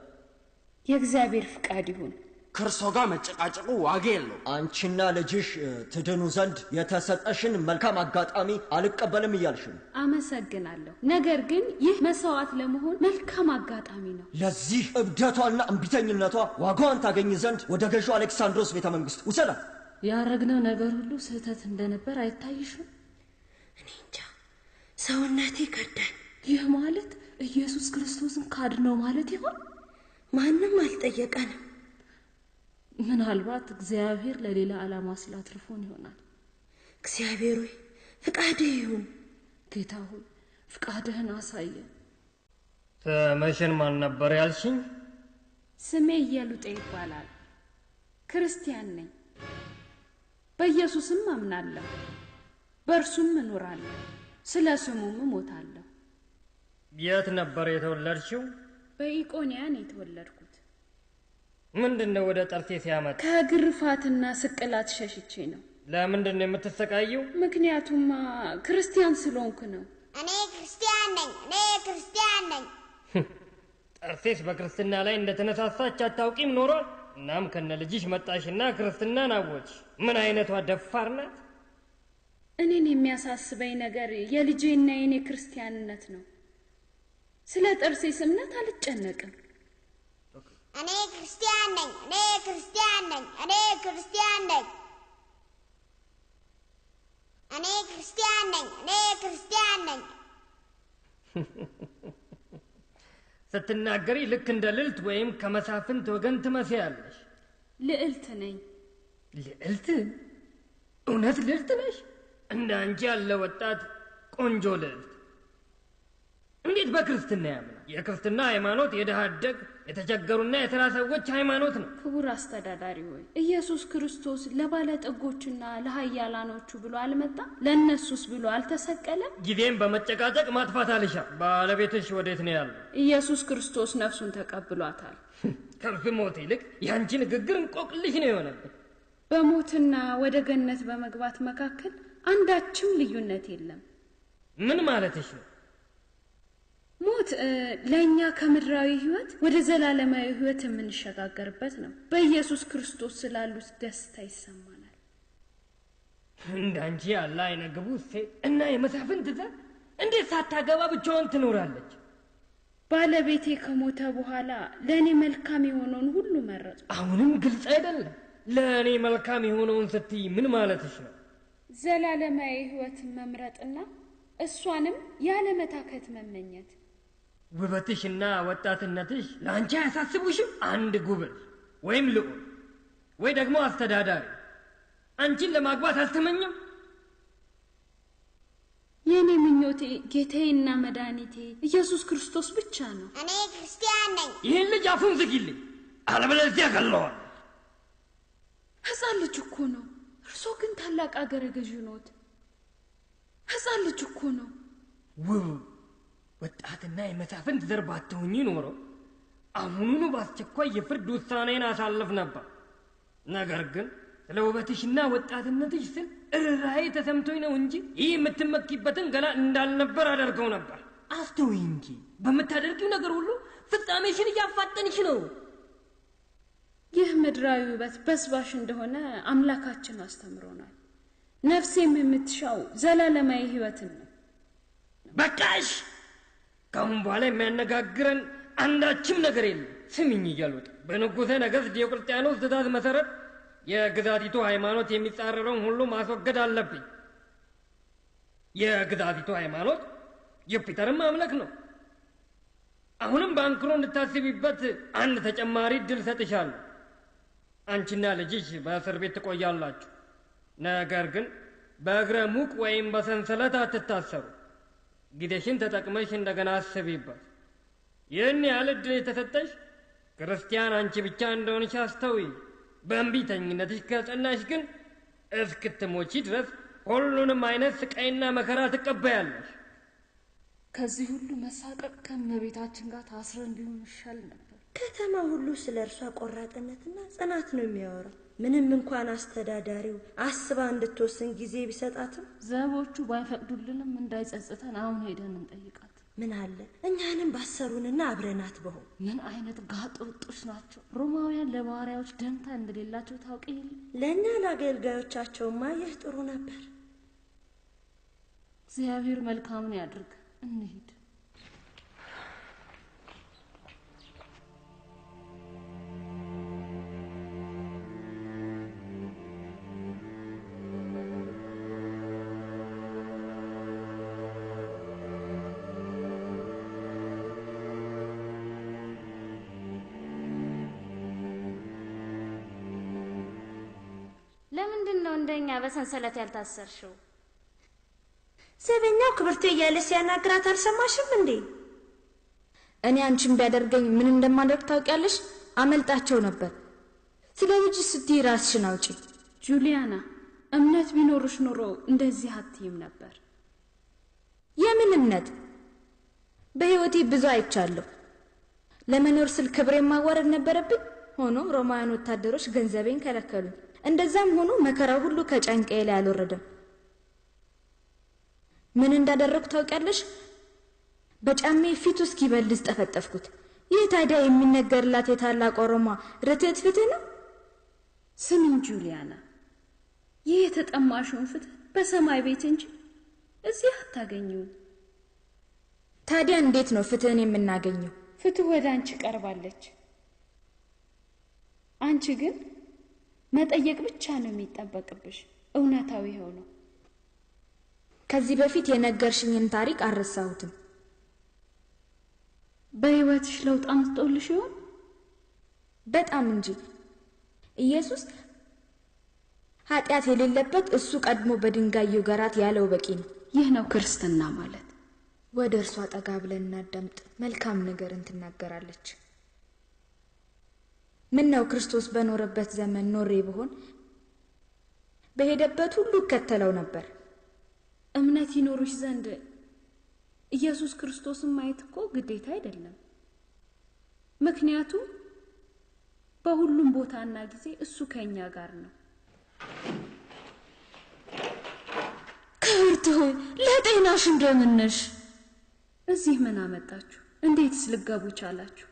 የእግዚአብሔር ፍቃድ ይሁን። ከእርሶ ጋር መጨቃጨቁ ዋጋ የለው። አንቺና ልጅሽ ትድኑ ዘንድ የተሰጠሽን መልካም አጋጣሚ አልቀበልም እያልሽ ነው። አመሰግናለሁ። ነገር ግን ይህ መስዋዕት ለመሆን መልካም አጋጣሚ ነው። ለዚህ እብደቷና እምቢተኝነቷ ዋጋዋን ታገኝ ዘንድ ወደ ገዢው አሌክሳንድሮስ ቤተ መንግስት ውሰዳት። ያረግነው ነገር ሁሉ ስህተት እንደነበር አይታይሽም? እኔ እንጃ፣ ሰውነቴ ከዳኝ። ይህ ማለት ኢየሱስ ክርስቶስን ካድነው ማለት ይሆን? ማንም አልጠየቀንም። ምናልባት እግዚአብሔር ለሌላ ዓላማ ስላትርፎን ይሆናል። እግዚአብሔር ሆይ ፍቃድህ ይሁን። ጌታ ሆይ ፍቃድህን አሳየን። ስምሽን ማን ነበር ያልሽኝ? ስሜ ኢየሉጤ ይባላል። ክርስቲያን ነኝ። በኢየሱስም አምናለሁ፣ በእርሱም እኖራለሁ፣ ስለ ስሙም እሞታለሁ። የት ነበር የተወለድሽው? በኢቆንያ ነው የተወለድኩት። ምንድነው ወደ ጠርሴስ ያመጣ? ከግርፋትና ስቅላት ሸሽቼ ነው። ለምንድን ነው የምትሰቃየው? ምክንያቱም ክርስቲያን ስለሆንኩ ነው። እኔ ክርስቲያን ነኝ። ጠርሴስ በክርስትና ላይ እንደተነሳሳች አታውቂም ኖሯል። እናም ከነ ልጅሽ መጣሽና ክርስትናን አወቅሽ። ምን አይነቷ ደፋር ናት! እኔን የሚያሳስበኝ ነገር የልጄና የኔ ክርስቲያንነት ነው። ስለ ጠርሴስ እምነት አልጨነቅም። እኔ ክርስቲያን ነኝ። ስትናገሪ ልክ እንደ ልዕልት ወይም ከመሳፍንት ወገን ትመስያለሽ። ልዕልት ነኝ። ልዕልት? እውነት ልዕልት ነሽ? እንደ አንቺ ያለ ወጣት ቆንጆ ልዕልት እንዴት በክርስትና ያምናል? የክርስትና ሃይማኖት የድሃ አደግ የተቸገሩና የተራ ሰዎች ሃይማኖት ነው። ክቡር አስተዳዳሪ ሆይ፣ ኢየሱስ ክርስቶስ ለባለጠጎችና ለኃያላኖቹ ብሎ አልመጣም? ለእነሱስ ብሎ አልተሰቀለም? ጊዜም በመጨቃጨቅ ማጥፋት አልሻ። ባለቤትሽ ወዴት ነው ያለው? ኢየሱስ ክርስቶስ ነፍሱን ተቀብሏታል። ከእርሱ ሞት ይልቅ የአንቺ ንግግር እንቆቅልሽ ነው የሆነብን። በሞትና ወደ ገነት በመግባት መካከል አንዳችም ልዩነት የለም። ምን ማለትሽ ነው? ሞት ለእኛ ከምድራዊ ህይወት ወደ ዘላለማዊ ህይወት የምንሸጋገርበት ነው። በኢየሱስ ክርስቶስ ስላሉት ደስታ ይሰማናል። እንዳንቺ ያለ አይነግቡ ሴት እና የመሳፍንት ዘር እንዴት ሳታገባ ብቻዋን ትኖራለች? ባለቤቴ ከሞተ በኋላ ለእኔ መልካም የሆነውን ሁሉ መረጡ። አሁንም ግልጽ አይደለም። ለእኔ መልካም የሆነውን ስትይ ምን ማለትሽ ነው? ዘላለማዊ ህይወትን መምረጥና እሷንም ያለመታከት መመኘት። ውበትሽና ወጣትነትሽ ለአንቺ አያሳስቡሽም? አንድ ጉብል ወይም ልዑል ወይ ደግሞ አስተዳዳሪ አንቺን ለማግባት አልተመኘም? የኔ ምኞቴ ጌታዬና መድኃኒቴ ኢየሱስ ክርስቶስ ብቻ ነው። እኔ ክርስቲያን ነኝ። ይህን ልጅ አፉን ዝጊልኝ፣ አለበለዚያ ገለዋል። ሕፃን ልጅ እኮ ነው። እርሶ ግን ታላቅ አገረ ገዥ ኖት። ሕፃን ልጅ እኮ ነው። ውብ ወጣትና የመሳፍንት ዘር ባትሆኚ ኖሮ አሁኑኑ በአስቸኳይ የፍርድ ውሳኔን አሳልፍ ነበር። ነገር ግን ስለ ውበትሽና ወጣትነትሽ ስል ርኅራኄ ተሰምቶኝ ነው እንጂ ይህ የምትመኪበትን ገላ እንዳልነበር አደርገው ነበር። አስተውይ እንጂ በምታደርጊው ነገር ሁሉ ፍጻሜሽን እያፋጠንሽ ነው። ይህ ምድራዊ ውበት በስባሽ እንደሆነ አምላካችን አስተምሮናል። ነፍሴም የምትሻው ዘላለማዊ ሕይወትን ነው። በቃሽ! ከአሁን በኋላ የሚያነጋግረን አንዳችም ነገር የለም። ስሚኝ እያሉት በንጉሠ ነገሥት ዲዮቅልጥያኖስ ትእዛዝ መሠረት የግዛቲቱ ሃይማኖት የሚጻረረውን ሁሉ ማስወገድ አለብኝ። የግዛቲቱ ሃይማኖት ዩፒተርን ማምለክ ነው። አሁንም በአንክሮ እንድታስቢበት አንድ ተጨማሪ እድል ሰጥሻለሁ። አንቺና ልጅሽ በእስር ቤት ትቆያላችሁ። ነገር ግን በእግረ ሙቅ ወይም በሰንሰለት አትታሰሩ። ጊዜሽን ተጠቅመሽ እንደገና አስቢበት። ይህን ያህል እድል የተሰጠሽ ክርስቲያን አንቺ ብቻ እንደሆንሽ አስተውይ። በእንቢተኝነትሽ ከጸናሽ ግን እስክትሞቺ ድረስ ሁሉንም አይነት ስቃይና መከራ ትቀበያለሽ። ከዚህ ሁሉ መሳቀቅ ከእመቤታችን ጋር ታስረን ቢሆን ይሻል ነበር። ከተማ ሁሉ ስለ እርሷ ቆራጥነትና ጽናት ነው የሚያወራው። ምንም እንኳን አስተዳዳሪው አስባ እንድትወስን ጊዜ ቢሰጣትም ዘቦቹ ባይፈቅዱልንም እንዳይጸጽተን አሁን ሄደን እንጠይቃት። ምን አለ እኛንም ባሰሩንና አብረናት በሆን። ምን አይነት ጋጥ ወጦች ናቸው! ሮማውያን ለባሪያዎች ደንታ እንደሌላቸው ታውቂ የለ? ለእኛ ለአገልጋዮቻቸውማ ይህ ጥሩ ነበር። እግዚአብሔር መልካምን ያድርግ። እንሂድ። ለምንድን ነው እንደኛ በሰንሰለት ያልታሰርሽው? ዘበኛው ክብርቴ እያለ ሲያናግራት አልሰማሽም እንዴ? እኔ አንቺን ቢያደርገኝ ምን እንደማደርግ ታውቂያለሽ? አመልጣቸው ነበር። ስለ ልጅ ስትይ ራስሽን አውጪ። ጁሊያና፣ እምነት ቢኖርሽ ኖሮ እንደዚህ አትይም ነበር። የምን እምነት? በህይወቴ ብዙ አይቻለሁ። ለመኖር ስል ክብሬን ማዋረድ ነበረብኝ። ሆኖ ሮማውያን ወታደሮች ገንዘቤን ከለከሉኝ። እንደዛም ሆኖ መከራው ሁሉ ከጫንቃዬ ላይ አልወረደም። ምን እንዳደረኩ ታውቂያለሽ? በጫሜ ፊቱ እስኪበልዝ ጠፈጠፍኩት። ይህ ታዲያ የሚነገርላት የታላቅ ሮማ ርትዕት ፍትህ ነው? ስሚኝ ጁሊያና፣ ይህ የተጠማሽውን ፍትህ በሰማይ ቤት እንጂ እዚህ አታገኙም። ታዲያ እንዴት ነው ፍትህን የምናገኘው? ፍትህ ወደ አንቺ ቀርባለች። አንቺ ግን መጠየቅ ብቻ ነው የሚጠበቅብሽ። እውነታው ይኸው ነው። ከዚህ በፊት የነገርሽኝን ታሪክ አልረሳሁትም። በህይወትሽ ለውጥ አምጥቶልሽ ይሆን? በጣም እንጂ። ኢየሱስ ኃጢአት የሌለበት እሱ ቀድሞ በድንጋይ ይውገራት ያለው በቂ ነው። ይህ ነው ክርስትና ማለት። ወደ እርሷ ጠጋ ብለን እናዳምጥ። መልካም ነገርን ትናገራለች። ምን ነው ክርስቶስ በኖረበት ዘመን ኖሬ ብሆን በሄደበት ሁሉ እከተለው ነበር። እምነት ይኖርሽ ዘንድ ኢየሱስ ክርስቶስን ማየት እኮ ግዴታ አይደለም። ምክንያቱም በሁሉም ቦታና ጊዜ እሱ ከኛ ጋር ነው። ክብርት ሆይ ለጤናሽ እንደምን ነሽ? እዚህ ምን አመጣችሁ? እንዴትስ ልገቡ ቻላችሁ?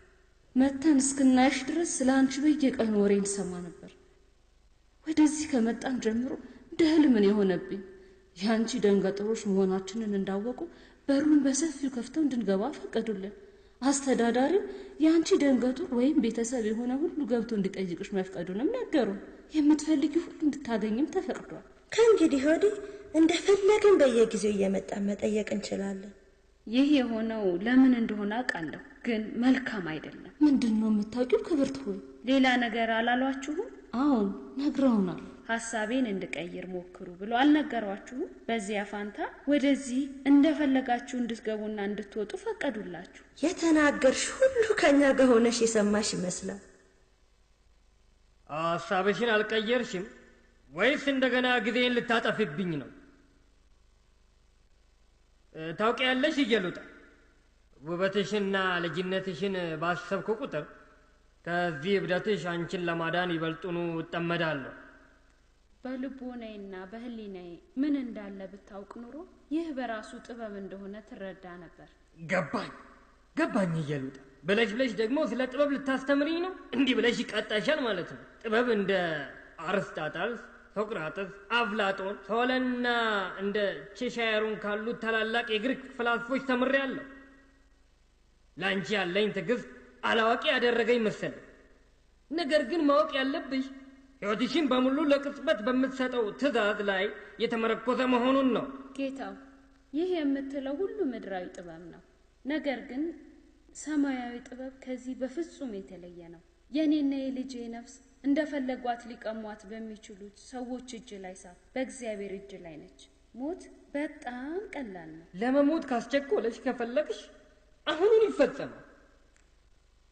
መተን እስክናይሽ ድረስ ስለ አንቺ በየቀኑ ወሬ እንሰማ ነበር። ወደዚህ ከመጣን ጀምሮ እንደ ህልም ነው የሆነብኝ። የአንቺ ደንገጥሮች መሆናችንን እንዳወቁ በሩን በሰፊው ከፍተው እንድንገባ ፈቀዱልን። አስተዳዳሪው የአንቺ ደንገጡር ወይም ቤተሰብ የሆነ ሁሉ ገብቶ እንዲጠይቅሽ መፍቀዱንም ነገሩን። የምትፈልጊ ሁሉ እንድታገኝም ተፈቅዷል። ከእንግዲህ ወዲህ እንደፈለግን በየጊዜው እየመጣን መጠየቅ እንችላለን። ይህ የሆነው ለምን እንደሆነ አውቃለሁ፣ ግን መልካም አይደለም። ምንድነው የምታውቂው ክብርት ሆይ? ሌላ ነገር አላሏችሁም? አዎን ነግረውናል። ሐሳቤን እንድቀይር ሞክሩ ብሎ አልነገሯችሁም? በዚያ ፋንታ ወደዚህ እንደፈለጋችሁ እንድትገቡና እንድትወጡ ፈቀዱላችሁ። የተናገርሽ ሁሉ ከኛ ጋር ሆነሽ የሰማሽ ይመስላል። ሐሳብሽን አልቀየርሽም ወይስ እንደገና ጊዜን ልታጠፊብኝ ነው? ታውቂያለሽ እየሉጣ፣ ውበትሽና ልጅነትሽን ባሰብኩ ቁጥር ከዚህ እብደትሽ አንቺን ለማዳን ይበልጡኑ እጠመዳለሁ። በልቦናዬና በህሊናዬ ምን እንዳለ ብታውቅ ኑሮ ይህ በራሱ ጥበብ እንደሆነ ትረዳ ነበር። ገባኝ እየሉጣ። ብለሽ ደግሞ ስለ ጥበብ ልታስተምሪኝ ነው? እንዲህ ብለሽ ይቀጣሻል ማለት ነው። ጥበብ እንደ አርስጣጣልስ፣ ሶቅራጥስ፣ አፍላጦን፣ ሶለንና እንደ ቼሻየሩን ካሉት ታላላቅ የግሪክ ፍላስፎች ተምሬያለሁ። ለአንቺ ያለኝ ትዕግስት አላዋቂ ያደረገኝ መሰለኝ። ነገር ግን ማወቅ ያለብሽ ሕይወትሽን በሙሉ ለቅጽበት በምትሰጠው ትእዛዝ ላይ የተመረኮዘ መሆኑን ነው። ጌታው፣ ይህ የምትለው ሁሉ ምድራዊ ጥበብ ነው። ነገር ግን ሰማያዊ ጥበብ ከዚህ በፍጹም የተለየ ነው። የኔና የልጄ ነፍስ እንደፈለጓት ሊቀሟት በሚችሉት ሰዎች እጅ ላይ ሳት በእግዚአብሔር እጅ ላይ ነች። ሞት በጣም ቀላል ነው። ለመሞት ካስቸኮለሽ ከፈለግሽ አሁኑን ይፈጸማል።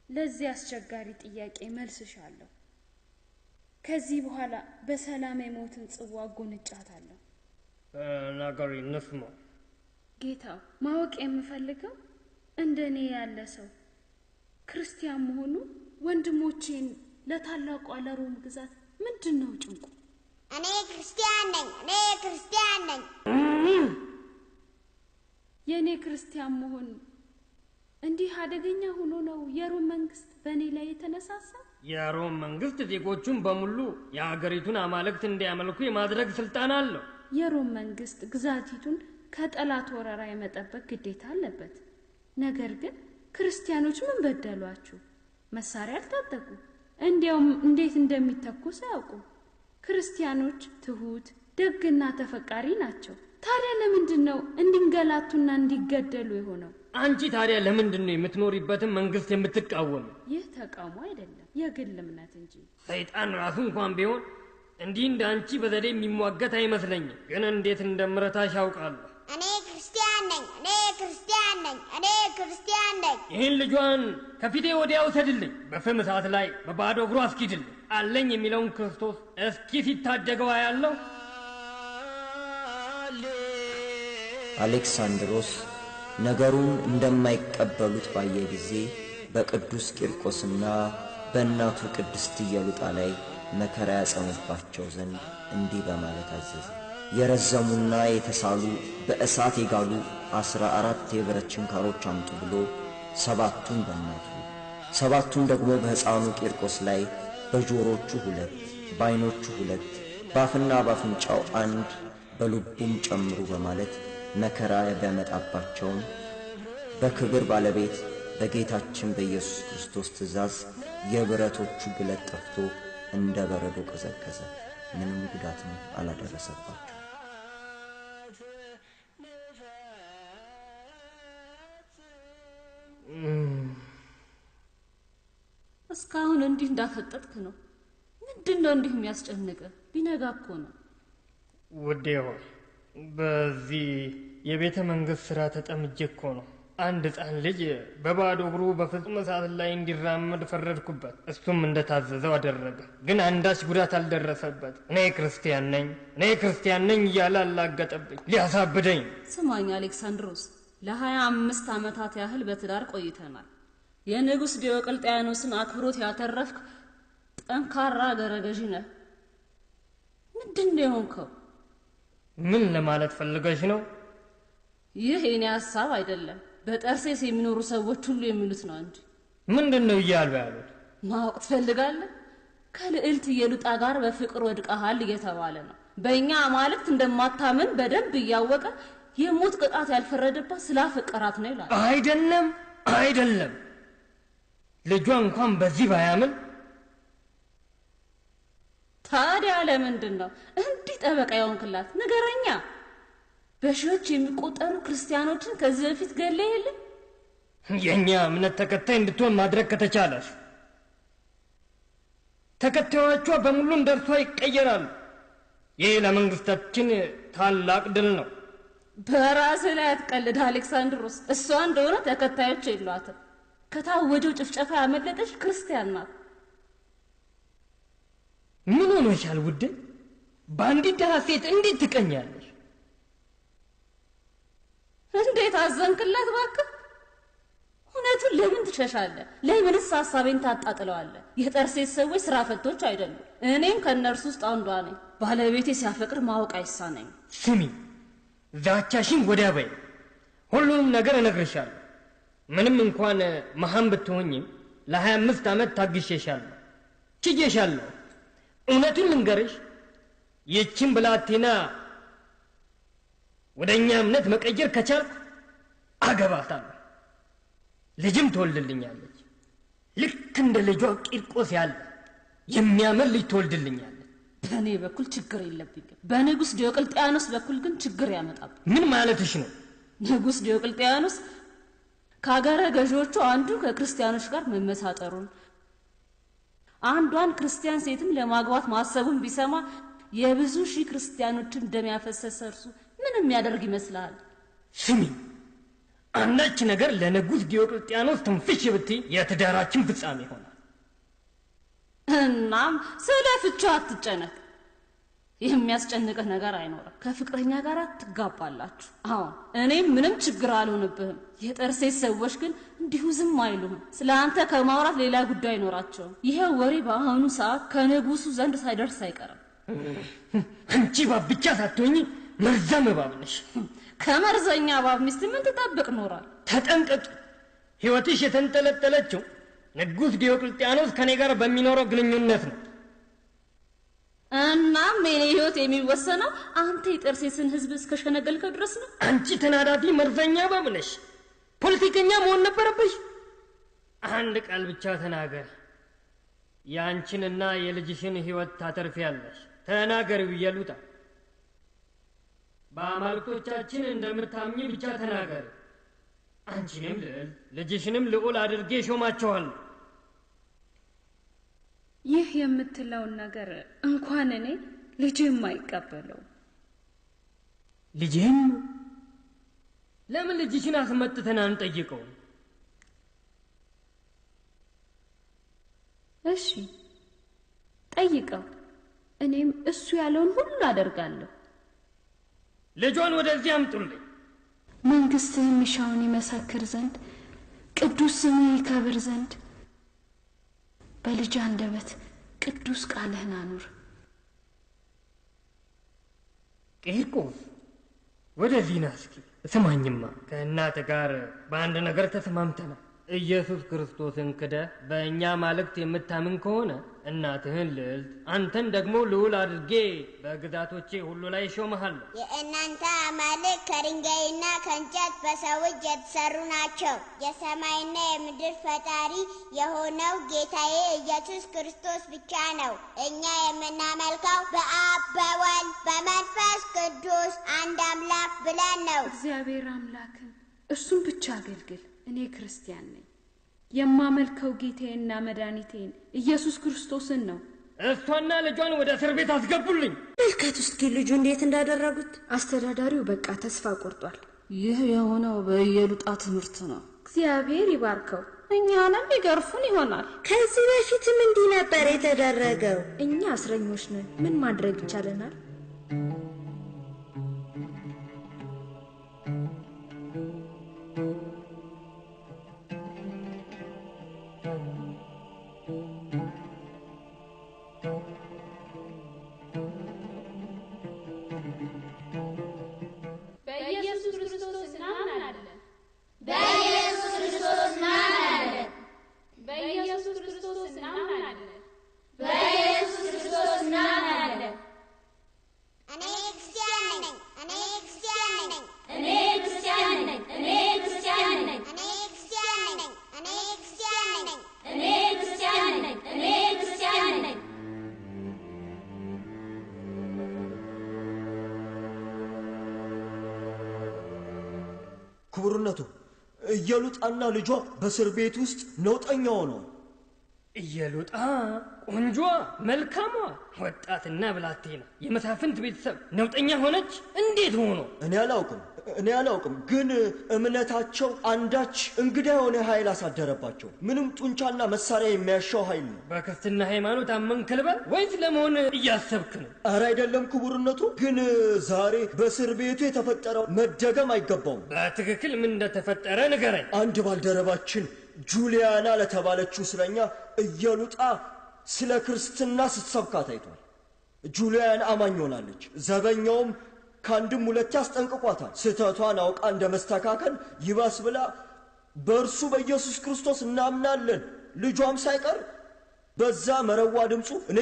ለዚህ አስቸጋሪ ጥያቄ መልስሻለሁ። ከዚህ በኋላ በሰላም የሞትን ጽዋ ጎንጫታለሁ። ነገሩ እንስማ። ጌታው፣ ማወቅ የምፈልገው እንደኔ ያለ ሰው ክርስቲያን መሆኑ ወንድሞቼን ለታላቋ ለሮም ግዛት ምንድነው ጭንቁ? እኔ ክርስቲያን ነኝ። የኔ ክርስቲያን መሆን እንዲህ አደገኛ ሆኖ ነው የሮም መንግስት በእኔ ላይ የተነሳሳ? የሮም መንግስት ዜጎቹን በሙሉ የሀገሪቱን አማልክት እንዲያመልኩ የማድረግ ስልጣን አለው። የሮም መንግስት ግዛቲቱን ከጠላት ወረራ የመጠበቅ ግዴታ አለበት። ነገር ግን ክርስቲያኖች ምን በደሏችሁ? መሳሪያ አልታጠቁ፣ እንዲያውም እንዴት እንደሚተኩስ አያውቁ። ክርስቲያኖች ትሁት፣ ደግና ተፈቃሪ ናቸው። ታዲያ ለምንድን ነው እንዲንገላቱና እንዲገደሉ የሆነው? አንቺ ታዲያ ለምንድን ነው የምትኖሪበትን መንግስት የምትቃወሙ? ይህ ተቃውሞ አይደለም፣ የግል እምነት እንጂ። ሰይጣን ራሱ እንኳን ቢሆን እንዲህ እንደ አንቺ በዘዴ የሚሟገት አይመስለኝም። ግን እንዴት እንደምረታሽ ያውቃለሁ። እኔ ክርስቲያን ነኝ። ነኝ። እኔ ክርስቲያን ነኝ። ይህን ልጇን ከፊቴ ወዲያ ውሰድልኝ። በፍም እሳት ላይ በባዶ እግሩ አስኪድልኝ። አለኝ የሚለውን ክርስቶስ እስኪ ሲታደገው ያለው። አሌክሳንድሮስ ነገሩን እንደማይቀበሉት ባየ ጊዜ በቅዱስ ቂርቆስና በእናቱ ቅድስት ኢየሉጣ ላይ መከራ ያጸኑባቸው ዘንድ እንዲህ በማለት አዘዘ። የረዘሙና የተሳሉ በእሳት የጋሉ 14 የብረት ችንካሮች አምጡ ብሎ 7ቱን በእናቱ 7ቱን ደግሞ በሕፃኑ ቂርቆስ ላይ በጆሮቹ 2 በዓይኖቹ 2 በአፍና በአፍንጫው 1 በልቡም ጨምሩ በማለት መከራ ቢያመጣባቸውም በክብር ባለቤት በጌታችን በኢየሱስ ክርስቶስ ትእዛዝ የብረቶቹ ግለት ጠፍቶ እንደ በረዶ ቀዘቀዘ። ምንም ጉዳትም አላደረሰባቸው። እስካሁን እንዲህ እንዳፈጠጥክ ነው? ምንድነው እንዲህ የሚያስጨንቀ? ቢነጋ እኮ ነው። ውዴ ሆይ በዚህ የቤተ መንግስት ስራ ተጠምጄ እኮ ነው። አንድ ሕፃን ልጅ በባዶ እግሩ በፍጹም እሳት ላይ እንዲራመድ ፈረድኩበት። እሱም እንደታዘዘው አደረገ። ግን አንዳች ጉዳት አልደረሰበት። እኔ ክርስቲያን ነኝ እያለ አላገጠብኝ ሊያሳብደኝ። ስማኝ አሌክሳንድሮስ፣ ለ25 ዓመታት ያህል በትዳር ቆይተናል። የንጉሥ ዲዮቅልጥያኖስን አክብሮት ያተረፍክ ጠንካራ ገረገዥ ነህ። ምንድነው የሆንከው? ምን ለማለት ፈልገሽ ነው? ይህ የኔ ሐሳብ አይደለም፣ በጠርሴስ የሚኖሩ ሰዎች ሁሉ የሚሉት ነው እንጂ። ምንድነው እያሉ ያሉት? ማወቅ ትፈልጋለህ? ከልዕልት ኢየሉጣ ጋር በፍቅር ወድቀሃል እየተባለ ነው። በእኛ አማልክት እንደማታምን በደንብ እያወቀ የሞት ቅጣት ያልፈረደባት ስላፈቀራት ነው ይላል። አይደለም ልጇ እንኳን በዚህ ባያምን። ታዲያ ለምንድን ነው እንዲህ ጠበቃ የሆንክላት? ንገረኛ። በሺዎች የሚቆጠሩ ክርስቲያኖችን ከዚህ በፊት ገለ የለም? የኛ እምነት ተከታይ እንድትሆን ማድረግ ከተቻለሽ ተከታዮቿ በሙሉ እንደርሷ ይቀየራሉ። ይህ ለመንግስታችን ታላቅ ድል ነው። በራስህ ላይ አትቀልድ አሌክሳንድሮስ። እሷ እንደሆነ ተከታዮች የሏትም። ከታወጀው ጭፍጨፋ ያመለጠች ክርስቲያን ናት። ምን ሆነሻል ውዴ? በአንዲት ድሃ ሴት እንዴት ትቀኛለሽ? እንዴት አዘንክላት እባክህ። እውነቱን ለምን ትሸሻለህ? ለምንስ ሐሳቤን ታጣጥለዋለህ? የጠርሴስ ሰዎች ስራ ፈቶች አይደሉም። እኔም ከእነርሱ ውስጥ አንዷ ነኝ። ባለቤቴ ሲያፈቅር ማወቅ አይሳነኝም። ስሚ፣ ዛቻሽን ወዲያ በይ። ሁሉንም ነገር እነግርሻለሁ። ምንም እንኳን መሃን ብትሆኝም ለ25 ዓመት ታግሼሻለሁ፣ ችዬሻለሁ። እውነቱን ልንገርሽ፣ ይህችን ብላቴና ወደ እኛ እምነት መቀየር ከቻልኩ አገባታለሁ። ልጅም ትወልድልኛለች። ልክ እንደ ልጇ ቂርቆስ ያለ የሚያምር ልጅ ትወልድልኛለች። በእኔ በኩል ችግር የለብኝም። በንጉሥ ዲዮቅልጥያኖስ በኩል ግን ችግር ያመጣብኝ። ምን ማለትሽ ነው? ንጉሥ ዲዮቅልጥያኖስ ከአገረ ገዢዎቹ አንዱ ከክርስቲያኖች ጋር መመሳጠሩን፣ አንዷን ክርስቲያን ሴትም ለማግባት ማሰቡን ቢሰማ የብዙ ሺህ ክርስቲያኖችን ደም ያፈሰሰ እርሱ ምን የሚያደርግ ይመስልሃል? ስሚ፣ አንዳች ነገር ለንጉሥ ዲዮቅልጥያኖስ ትንፍሽ ብትይ የትዳራችን ፍጻሜ ይሆናል። እናም ስለ ፍቻ አትጨነቅ። የሚያስጨንቅህ ነገር አይኖርም። ከፍቅረኛ ጋር ትጋባላችሁ። አሁን እኔም ምንም ችግር አልሆንብህም። የጠርሴስ ሰዎች ግን እንዲሁ ዝም አይሉህም። ስለ አንተ ከማውራት ሌላ ጉዳይ አይኖራቸውም። ይሄ ወሬ በአሁኑ ሰዓት ከንጉሱ ዘንድ ሳይደርስ አይቀርም። አንቺ እባብ ብቻ ሳትሆኚ መርዛም እባብ ነሽ። ከመርዘኛ እባብ ሚስት ምን ትጠብቅ ኖራል? ተጠንቀቂ። ሕይወትሽ የተንጠለጠለችው ንጉሥ ዲዮቅልጥያኖስ ከኔ ጋር በሚኖረው ግንኙነት ነው። እናም የኔ ሕይወት የሚወሰነው አንተ የጠርሴስን ሕዝብ እስከሸነገልከው ድረስ ነው። አንቺ ተናዳፊ መርዘኛ እባብ ነሽ። ፖለቲከኛ መሆን ነበረብሽ። አንድ ቃል ብቻ ተናገር፣ የአንቺንና የልጅሽን ሕይወት ታተርፊያለሽ። ተናገሪው ኢየሉጣ። በአማልክቶቻችን እንደምታምኚ ብቻ ተናገሪ። አንቺንም ልዕል ልጅሽንም ልዑል አድርጌ ሾማቸዋለሁ። ይህ የምትለውን ነገር እንኳን እኔ ልጅህም አይቀበለው። ልጅህም ለምን ልጅሽን አስመጥተን አንጠይቀው? እሺ ጠይቀው፣ እኔም እሱ ያለውን ሁሉ አደርጋለሁ። ልጇን ወደዚህ አምጡልኝ። መንግሥትህ የሚሻውን ይመሰክር ዘንድ ቅዱስ ስምህ ይከብር ዘንድ በልጅ አንደበት ቅዱስ ቃልህን አኑር። ቂርቆስ ወደዚህ ና እስኪ። ስማኝማ፣ ከእናት ጋር በአንድ ነገር ተስማምተናል። ኢየሱስ ክርስቶስን ክደህ በእኛ ማለክት የምታምን ከሆነ እናትህን ልዕልት፣ አንተን ደግሞ ልዑል አድርጌ በግዛቶቼ ሁሉ ላይ እሾምሃለሁ። የእናንተ አማልክት ከድንጋይና ከእንጨት በሰው እጅ የተሰሩ ናቸው። የሰማይና የምድር ፈጣሪ የሆነው ጌታዬ ኢየሱስ ክርስቶስ ብቻ ነው። እኛ የምናመልከው በአብ በወልድ በመንፈስ ቅዱስ አንድ አምላክ ብለን ነው። እግዚአብሔር አምላክን እርሱን ብቻ አገልግል። እኔ ክርስቲያን ነኝ። የማመልከው ጌታዬና መድኃኒቴን ኢየሱስ ክርስቶስን ነው። እሷና ልጇን ወደ እስር ቤት አስገቡልኝ። መልከት እስኪ ልጁ እንዴት እንዳደረጉት። አስተዳዳሪው በቃ ተስፋ ቆርጧል። ይህ የሆነው በኢየሉጣ ትምህርት ነው። እግዚአብሔር ይባርከው። እኛንም ይገርፉን ይሆናል። ከዚህ በፊትም እንዲህ ነበር የተደረገው። እኛ እስረኞች ነን። ምን ማድረግ ይቻለናል? በኢየሱስ ክርስቶስ እናምናለን። በኢየሱስ ክርስቶስ እናምናለን። በኢየሱስ ክርስቶስ እናምናለን። በኢየሱስ ክርስቶስ እናምናለን። እኔ ክርስቲያን ነኝ። እኔ ክርስቲያን ነኝ። እኔ ክርስቲያን ነኝ። እኔ ክርስቲያን ነኝ። እኔ ክርስቲያን ነኝ። እኔ ክርስቲያን ነኝ። እኔ ክርስቲያን ነኝ። እኔ ክርስቲያን ነኝ። ክቡርነቱ፣ ኢየሉጣና ልጇ በእስር ቤት ውስጥ ነውጠኛ ሆነዋል። ኢየሉጣ ቆንጆ መልካሟ ወጣትና ብላቴና የመሳፍንት ቤተሰብ ነውጠኛ ሆነች? እንዴት ሆኖ? እኔ አላውቅም፣ ግን እምነታቸው አንዳች እንግዳ የሆነ ኃይል አሳደረባቸው። ምንም ጡንቻና መሳሪያ የሚያሻው ኃይል ነው። በክርስትና ሃይማኖት አመንክ ልበል ወይስ ለመሆን እያሰብክ ነው? ኧረ አይደለም ክቡርነቱ፣ ግን ዛሬ በእስር ቤቱ የተፈጠረው መደገም አይገባውም። በትክክል ምን እንደተፈጠረ ንገረኝ። አንድ ባልደረባችን ጁሊያና ለተባለችው እስረኛ ኢየሉጣ ስለ ክርስትና ስትሰብካ ታይቷል። ጁሊያን አማኝ ሆናለች። ዘበኛውም ከአንድም ሁለቴ አስጠንቅቋታል። ስህተቷን አውቃ እንደ መስተካከል ይባስ ብላ በእርሱ በኢየሱስ ክርስቶስ እናምናለን ልጇም ሳይቀር በዛ መረዋ ድምፁ እኔ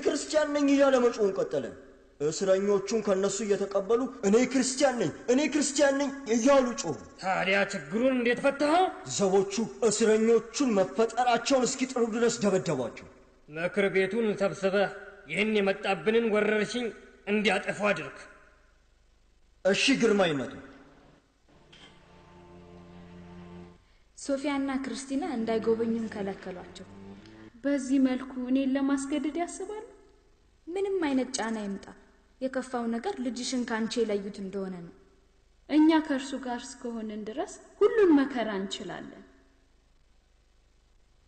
ክርስቲያን ነኝ እያለ መጮውን ቀጠለ። እስረኞቹን ከነሱ እየተቀበሉ እኔ ክርስቲያን ነኝ እያሉ ጮሁ። ታዲያ ችግሩን እንዴት ፈታኸው? ዘቦቹ እስረኞቹን መፈጠራቸውን እስኪጥሩ ድረስ ደበደቧቸው። ምክር ቤቱን ሰብስበህ ይህን የመጣብንን ወረርሽኝ እንዲያጠፉ አድርግ። እሺ ግርማዊነቱ። ሶፊያና ክርስቲና እንዳይጎበኙን ከለከሏቸው። በዚህ መልኩ እኔን ለማስገደድ ያስባሉ? ምንም አይነት ጫና ይምጣ፣ የከፋው ነገር ልጅሽን ካንቺ የለዩት እንደሆነ ነው። እኛ ከእርሱ ጋር እስከሆንን ድረስ ሁሉን መከራ እንችላለን።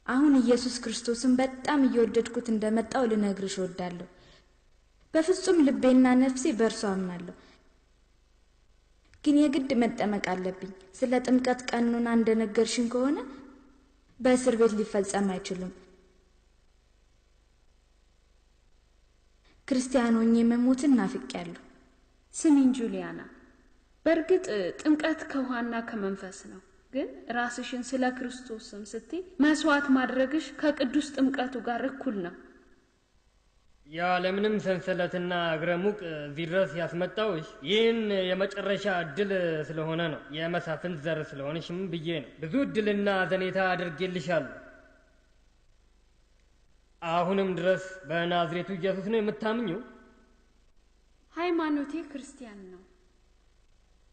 አሁን ኢየሱስ ክርስቶስን በጣም እየወደድኩት እንደመጣው ልነግርሽ እወዳለሁ። በፍጹም ልቤና ነፍሴ በእርሱ አምናለሁ። ግን የግድ መጠመቅ አለብኝ። ስለ ጥምቀት ቀኑና እንደነገርሽን ከሆነ በእስር ቤት ሊፈጸም አይችልም። ክርስቲያን ሆኜ መሞትን ናፍቄያለሁ። ስሚኝ ጁሊያና፣ በእርግጥ ጥምቀት ከውሃና ከመንፈስ ነው። ግን ራስሽን ስለ ክርስቶስም ስትይ መስዋዕት ማድረግሽ ከቅዱስ ጥምቀቱ ጋር እኩል ነው። ያለምንም ሰንሰለትና እግረ ሙቅ እዚህ ድረስ ያስመጣውሽ ይህን የመጨረሻ እድል ስለሆነ ነው። የመሳፍንት ዘር ስለሆንሽም ብዬ ነው። ብዙ እድልና ዘኔታ አድርጌልሻለሁ። አሁንም ድረስ በናዝሬቱ ኢየሱስ ነው የምታምኚው? ሃይማኖቴ ክርስቲያን ነው።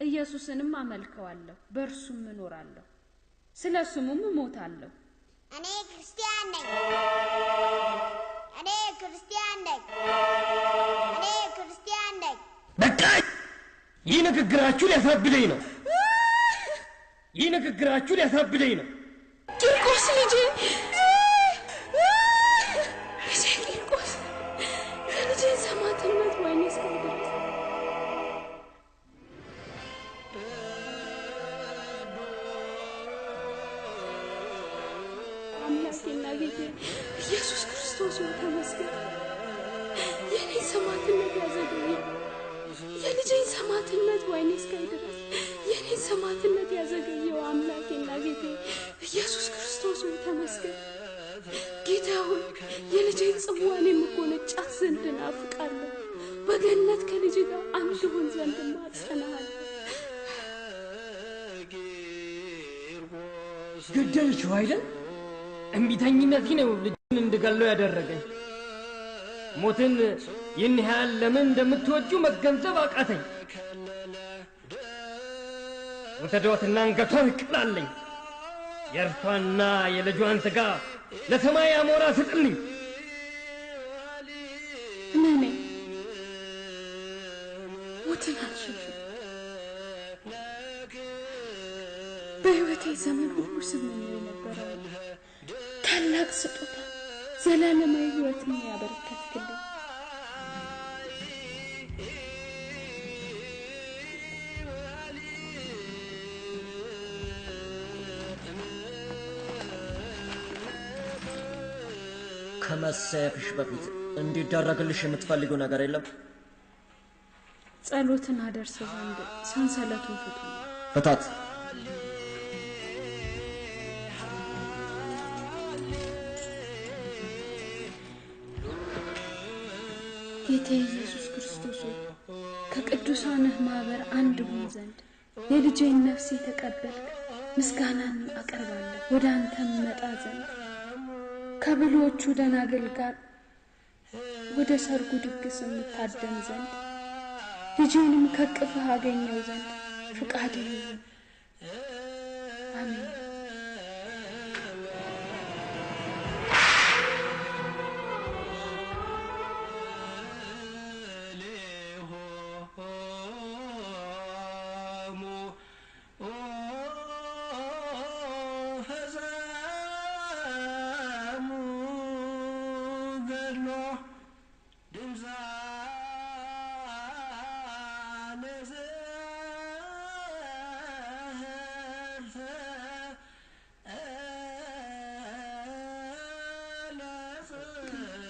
ኢየሱስንም አመልከዋለሁ፣ በእርሱም እኖራለሁ፣ ስለ ስሙም እሞታለሁ። እኔ ክርስቲያን ነኝ። እኔ ክርስቲያን ነኝ። እኔ ክርስቲያን ነኝ። በቃ! ይህ ንግግራችሁ ሊያሳብደኝ ነው። ይህ ንግግራችሁ ሊያሳብደኝ ነው። ቂርቆስ ልጄ፣ ቂርቆስ የልጄን ሰማዕትነት ወይኔ እስከሚደርስ አምላኬና ጌቴ ኢየሱስ ክርስቶስ ሆይ ተመስገን። የኔ ሰማዕትነት ያዘገየ የልጄን ሰማዕትነት ወይኔ እስከሚደርስ የኔ ሰማዕትነት ያዘገየው አምላኬና ጌቴ ኢየሱስ ክርስቶስ ሆይ ተመስገን። ጌታ ሆይ የልጄን ጽዋን የምጎነጫት ዘንድ እናፍቃለሁ። በገነት ከልጅ ጋር አንድ ሆን ዘንድ ማጸናሃል። ገደልሽው አይደል? እምቢተኝነቴ ነው ልጅን እንድገለው ያደረገኝ። ሞትን ይህን ያህል ለምን እንደምትወጁ መገንዘብ አቃተኝ። ውሰዷትና አንገቷን ቅላለኝ። የእርሷና የልጇን ሥጋ ለሰማይ አሞራ ስጥልኝ። እኔ ሞትን አልሸሽም። በሕይወቴ ዘመን ሁሉ ስመኘው የነበረው ታላቅ ስጦታ ዘላለማዊ ሕይወትን ያበረከትክልኝ ከመሰየፍሽ በፊት እንዲደረግልሽ የምትፈልጊው ነገር የለም? ጸሎትን አደርስ ዘንድ ሰንሰለቱን ፍቱ። ፍታት። ጌታ ኢየሱስ ክርስቶስ ሆይ ከቅዱሳንህ ማህበር አንድ ሆን ዘንድ የልጄን ነፍስ የተቀበልክ ምስጋናን አቀርባለሁ። ወደ አንተም መጣ ዘንድ ከብሎቹ ደናግል ጋር ወደ ሰርጉ ድግስ የምታደም ዘንድ ልጄንም ከቅፍህ አገኘው ዘንድ ፍቃድህ ይሁን። አሜን።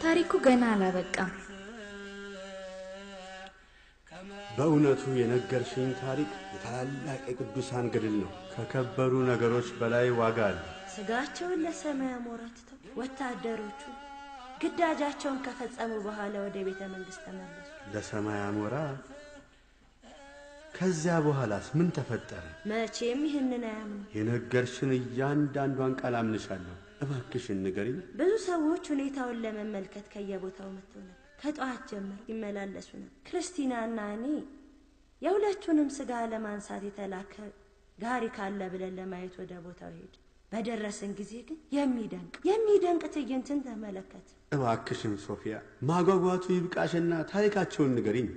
ታሪኩ ገና አላበቃም። በእውነቱ የነገርሽኝ ታሪክ የታላላቅ የቅዱሳን ገድል ነው። ከከበሩ ነገሮች በላይ ዋጋ አለ። ስጋቸውን ለሰማይ አሞራ ትተው ወታደሮቹ ግዳጃቸውን ከፈጸሙ በኋላ ወደ ቤተ መንግሥት ተመለሱ። ለሰማይ አሞራ? ከዚያ በኋላስ ምን ተፈጠረ? መቼም ይህንን አያምኑ። የነገርሽን እያንዳንዷን ቃል አምንሻለሁ። እባክሽን ንገሪኝ። ብዙ ሰዎች ሁኔታውን ለመመልከት ከየቦታው መጥተው ነበር። ከጠዋት ጀምሮ ይመላለሱ ነበር። ክርስቲናና እኔ የሁለቱንም ስጋ ለማንሳት የተላከ ጋሪ ካለ ብለን ለማየት ወደ ቦታው ሄድ። በደረስን ጊዜ ግን የሚደንቅ ትዕይንትን ተመለከት። እባክሽን ሶፊያ፣ ማጓጓቱ ይብቃሽና ታሪካቸውን ንገሪኝ።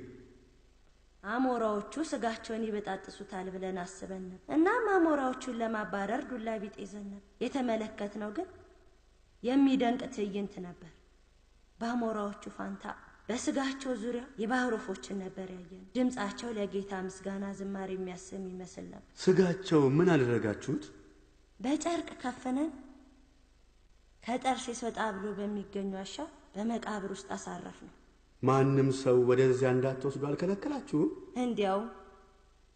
አሞራዎቹ ስጋቸውን ይበጣጥሱታል ብለን አስበን ነበር። እናም አሞራዎቹን ለማባረር ዱላ ቢጤ ይዘን ነበር። የተመለከትነው ግን የሚደንቅ ትዕይንት ነበር። በአሞራዎቹ ፋንታ በስጋቸው ዙሪያ የባህር ወፎችን ነበር ያየን። ድምጻቸው ለጌታ ምስጋና ዝማሬ የሚያሰም ይመስል ነበር። ስጋቸው ምን አደረጋችሁት? በጨርቅ ከፍነን ከጠርሴስ ወጣ ብሎ በሚገኙ ዋሻ በመቃብር ውስጥ አሳረፍ ነው። ማንም ሰው ወደዚያ እንዳትወስዱ አልከለከላችሁም?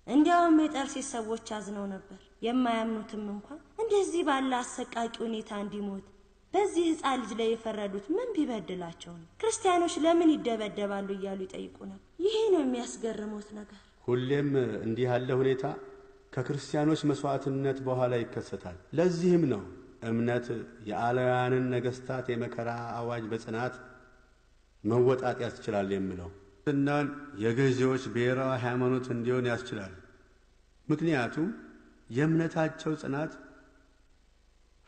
እንዲያውም የጠርሴስ ሰዎች አዝነው ነበር። የማያምኑትም እንኳን እንደዚህ ባለ አሰቃቂ ሁኔታ እንዲሞት በዚህ ሕፃን ልጅ ላይ የፈረዱት ምን ቢበድላቸው ነው? ክርስቲያኖች ለምን ይደበደባሉ እያሉ ይጠይቁ ነበር። ይሄ ነው የሚያስገርሙት ነገር። ሁሌም እንዲህ ያለ ሁኔታ ከክርስቲያኖች መስዋዕትነት በኋላ ይከሰታል። ለዚህም ነው እምነት የአላውያንን ነገስታት የመከራ አዋጅ በጽናት መወጣት ያስችላል የምለው። እናን የገዢዎች ብሔራዊ ሃይማኖት እንዲሆን ያስችላል። ምክንያቱም የእምነታቸው ጽናት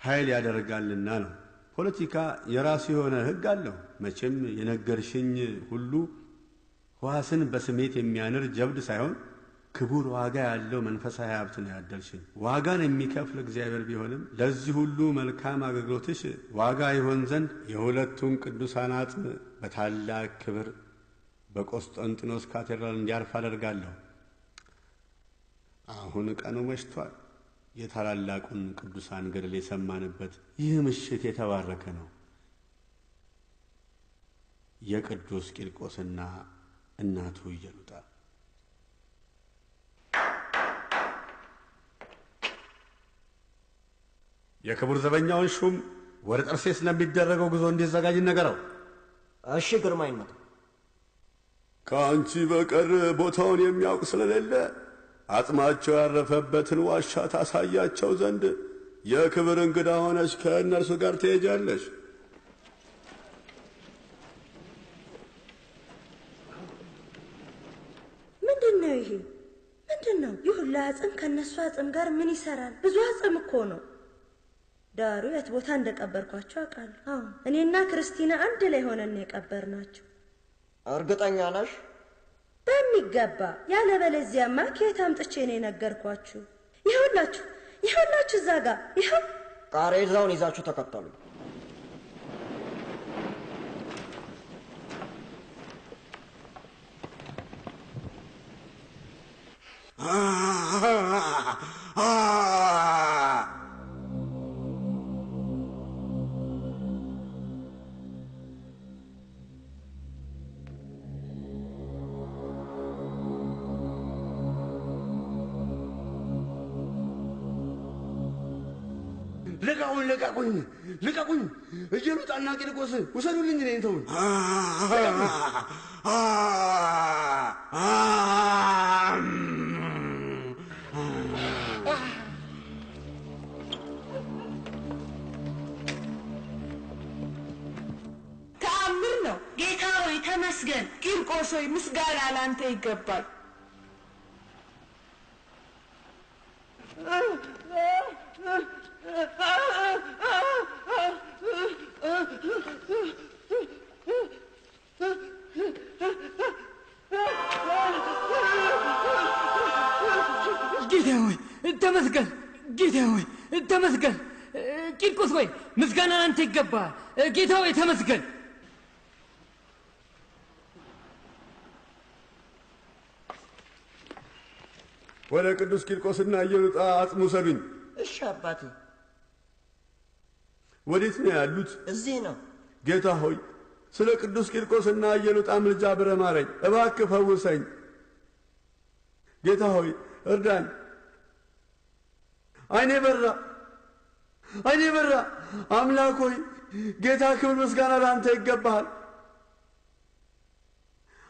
ኃይል ያደርጋልና ነው። ፖለቲካ የራሱ የሆነ ሕግ አለው። መቼም የነገርሽኝ ሁሉ ሕዋስን በስሜት የሚያንር ጀብድ ሳይሆን ክቡር ዋጋ ያለው መንፈሳዊ ሀብት ነው ያደልሽን። ዋጋን የሚከፍል እግዚአብሔር ቢሆንም ለዚህ ሁሉ መልካም አገልግሎትሽ ዋጋ ይሆን ዘንድ የሁለቱን ቅዱሳን አጽም በታላቅ ክብር በቆስጠንጢኖስ ካቴድራል እንዲያርፍ አደርጋለሁ። አሁን ቀኑ መሽቷል። የታላላቁን ቅዱሳን ገድል የሰማንበት ይህ ምሽት የተባረከ ነው። የቅዱስ ቂርቆስና እናቱ ኢየሉጣ የክቡር ዘበኛውን ሹም ወደ ጠርሴስ ስለሚደረገው ጉዞ እንዲዘጋጅ ነገረው። እሺ ግርማይነቱ። ከአንቺ በቀር ቦታውን የሚያውቅ ስለሌለ አጽማቸው ያረፈበትን ዋሻ ታሳያቸው ዘንድ የክብር እንግዳ ሆነሽ ከእነርሱ ጋር ትሄጃለሽ። ምንድነው ይሄ? ምንድነው? ይህ ሁሉ አጽም ከነሱ አጽም ጋር ምን ይሰራል? ብዙ አጽም እኮ ነው። ዳሩ የት ቦታ እንደቀበርኳቸው አውቃለሁ። እኔና ክርስቲና አንድ ላይ ሆነን የቀበርናቸው። እርግጠኛ ነሽ? በሚገባ። ያለበለዚያማ ከየት አምጥቼ ነው የነገርኳችሁ? ይኸውላችሁ እዛ ጋር ይኸው። ቃሬዛውን ይዛችሁ ተከተሉ። ልቀቁኝ! ኢየሉጣና ቂርቆስ ውሰዱልኝ! እኔን ተውኝ! ተአምር ነው። ጌታ ሆይ ተመስገን። ቂርቆስ ሆይ ምስጋና ላንተ ይገባል። ጌታ ሆይ ተመስገን። ጌታ ሆይ ተመስገን። ቂርቆስ ሆይ ምስጋና ላንተ ይገባል። ጌታ ሆይ ተመስገን። ወደ ቅዱስ ቂርቆስና ኢየሉጣ አጽም ውሰዱኝ። እሺ አባቴ። ወዴት ነው ያሉት? እዚህ ነው። ጌታ ሆይ ስለ ቅዱስ ቂርቆስና ኢየሉጣ ምልጃ ብረህ ማረኝ፣ እባክህ ፈውሰኝ። ጌታ ሆይ እርዳኝ። አይኔ በራ። አምላክ ሆይ ጌታ ክብር ምስጋና ለአንተ ይገባሃል።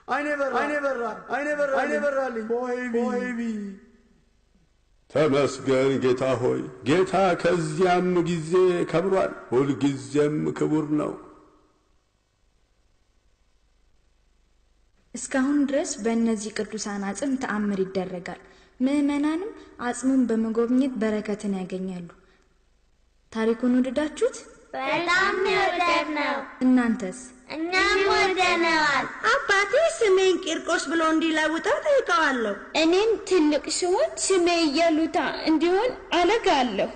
አይኔ በራልኝ። ሆይቢ ተመስገን ጌታ ሆይ። ጌታ ከዚያም ጊዜ ከብሯል፣ ሁልጊዜም ክቡር ነው። እስካሁን ድረስ በእነዚህ ቅዱሳን አጽም ተአምር ይደረጋል። ምዕመናንም አጽሙን በመጎብኘት በረከትን ያገኛሉ። ታሪኩን ወደዳችሁት? በጣም የወደድነው። እናንተስ? እኛም ወደነዋል። አባቴ ስሜን ቂርቆስ ብሎ እንዲለውጠው ጠይቀዋለሁ። እኔም ትልቅ ስሆን ስሜ ኢየሉጣ እንዲሆን አለጋለሁ።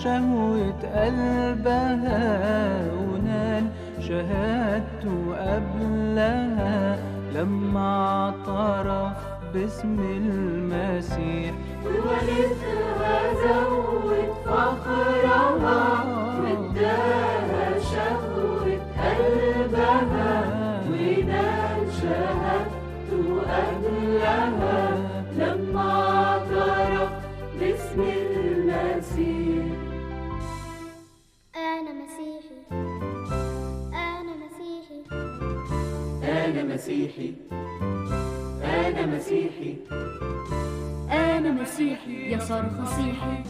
شهوة قلبها ونال شهادته قبلها لما اعترف باسم المسيح وولدها زود فخرها واداها شهوة قلبها ونال شهادته قبلها لما اعترف باسم المسيح. أنا مسيحي أنا مسيحي أنا مسيحي أنا مسيحي أنا مسيحي يا صرخ صيحي.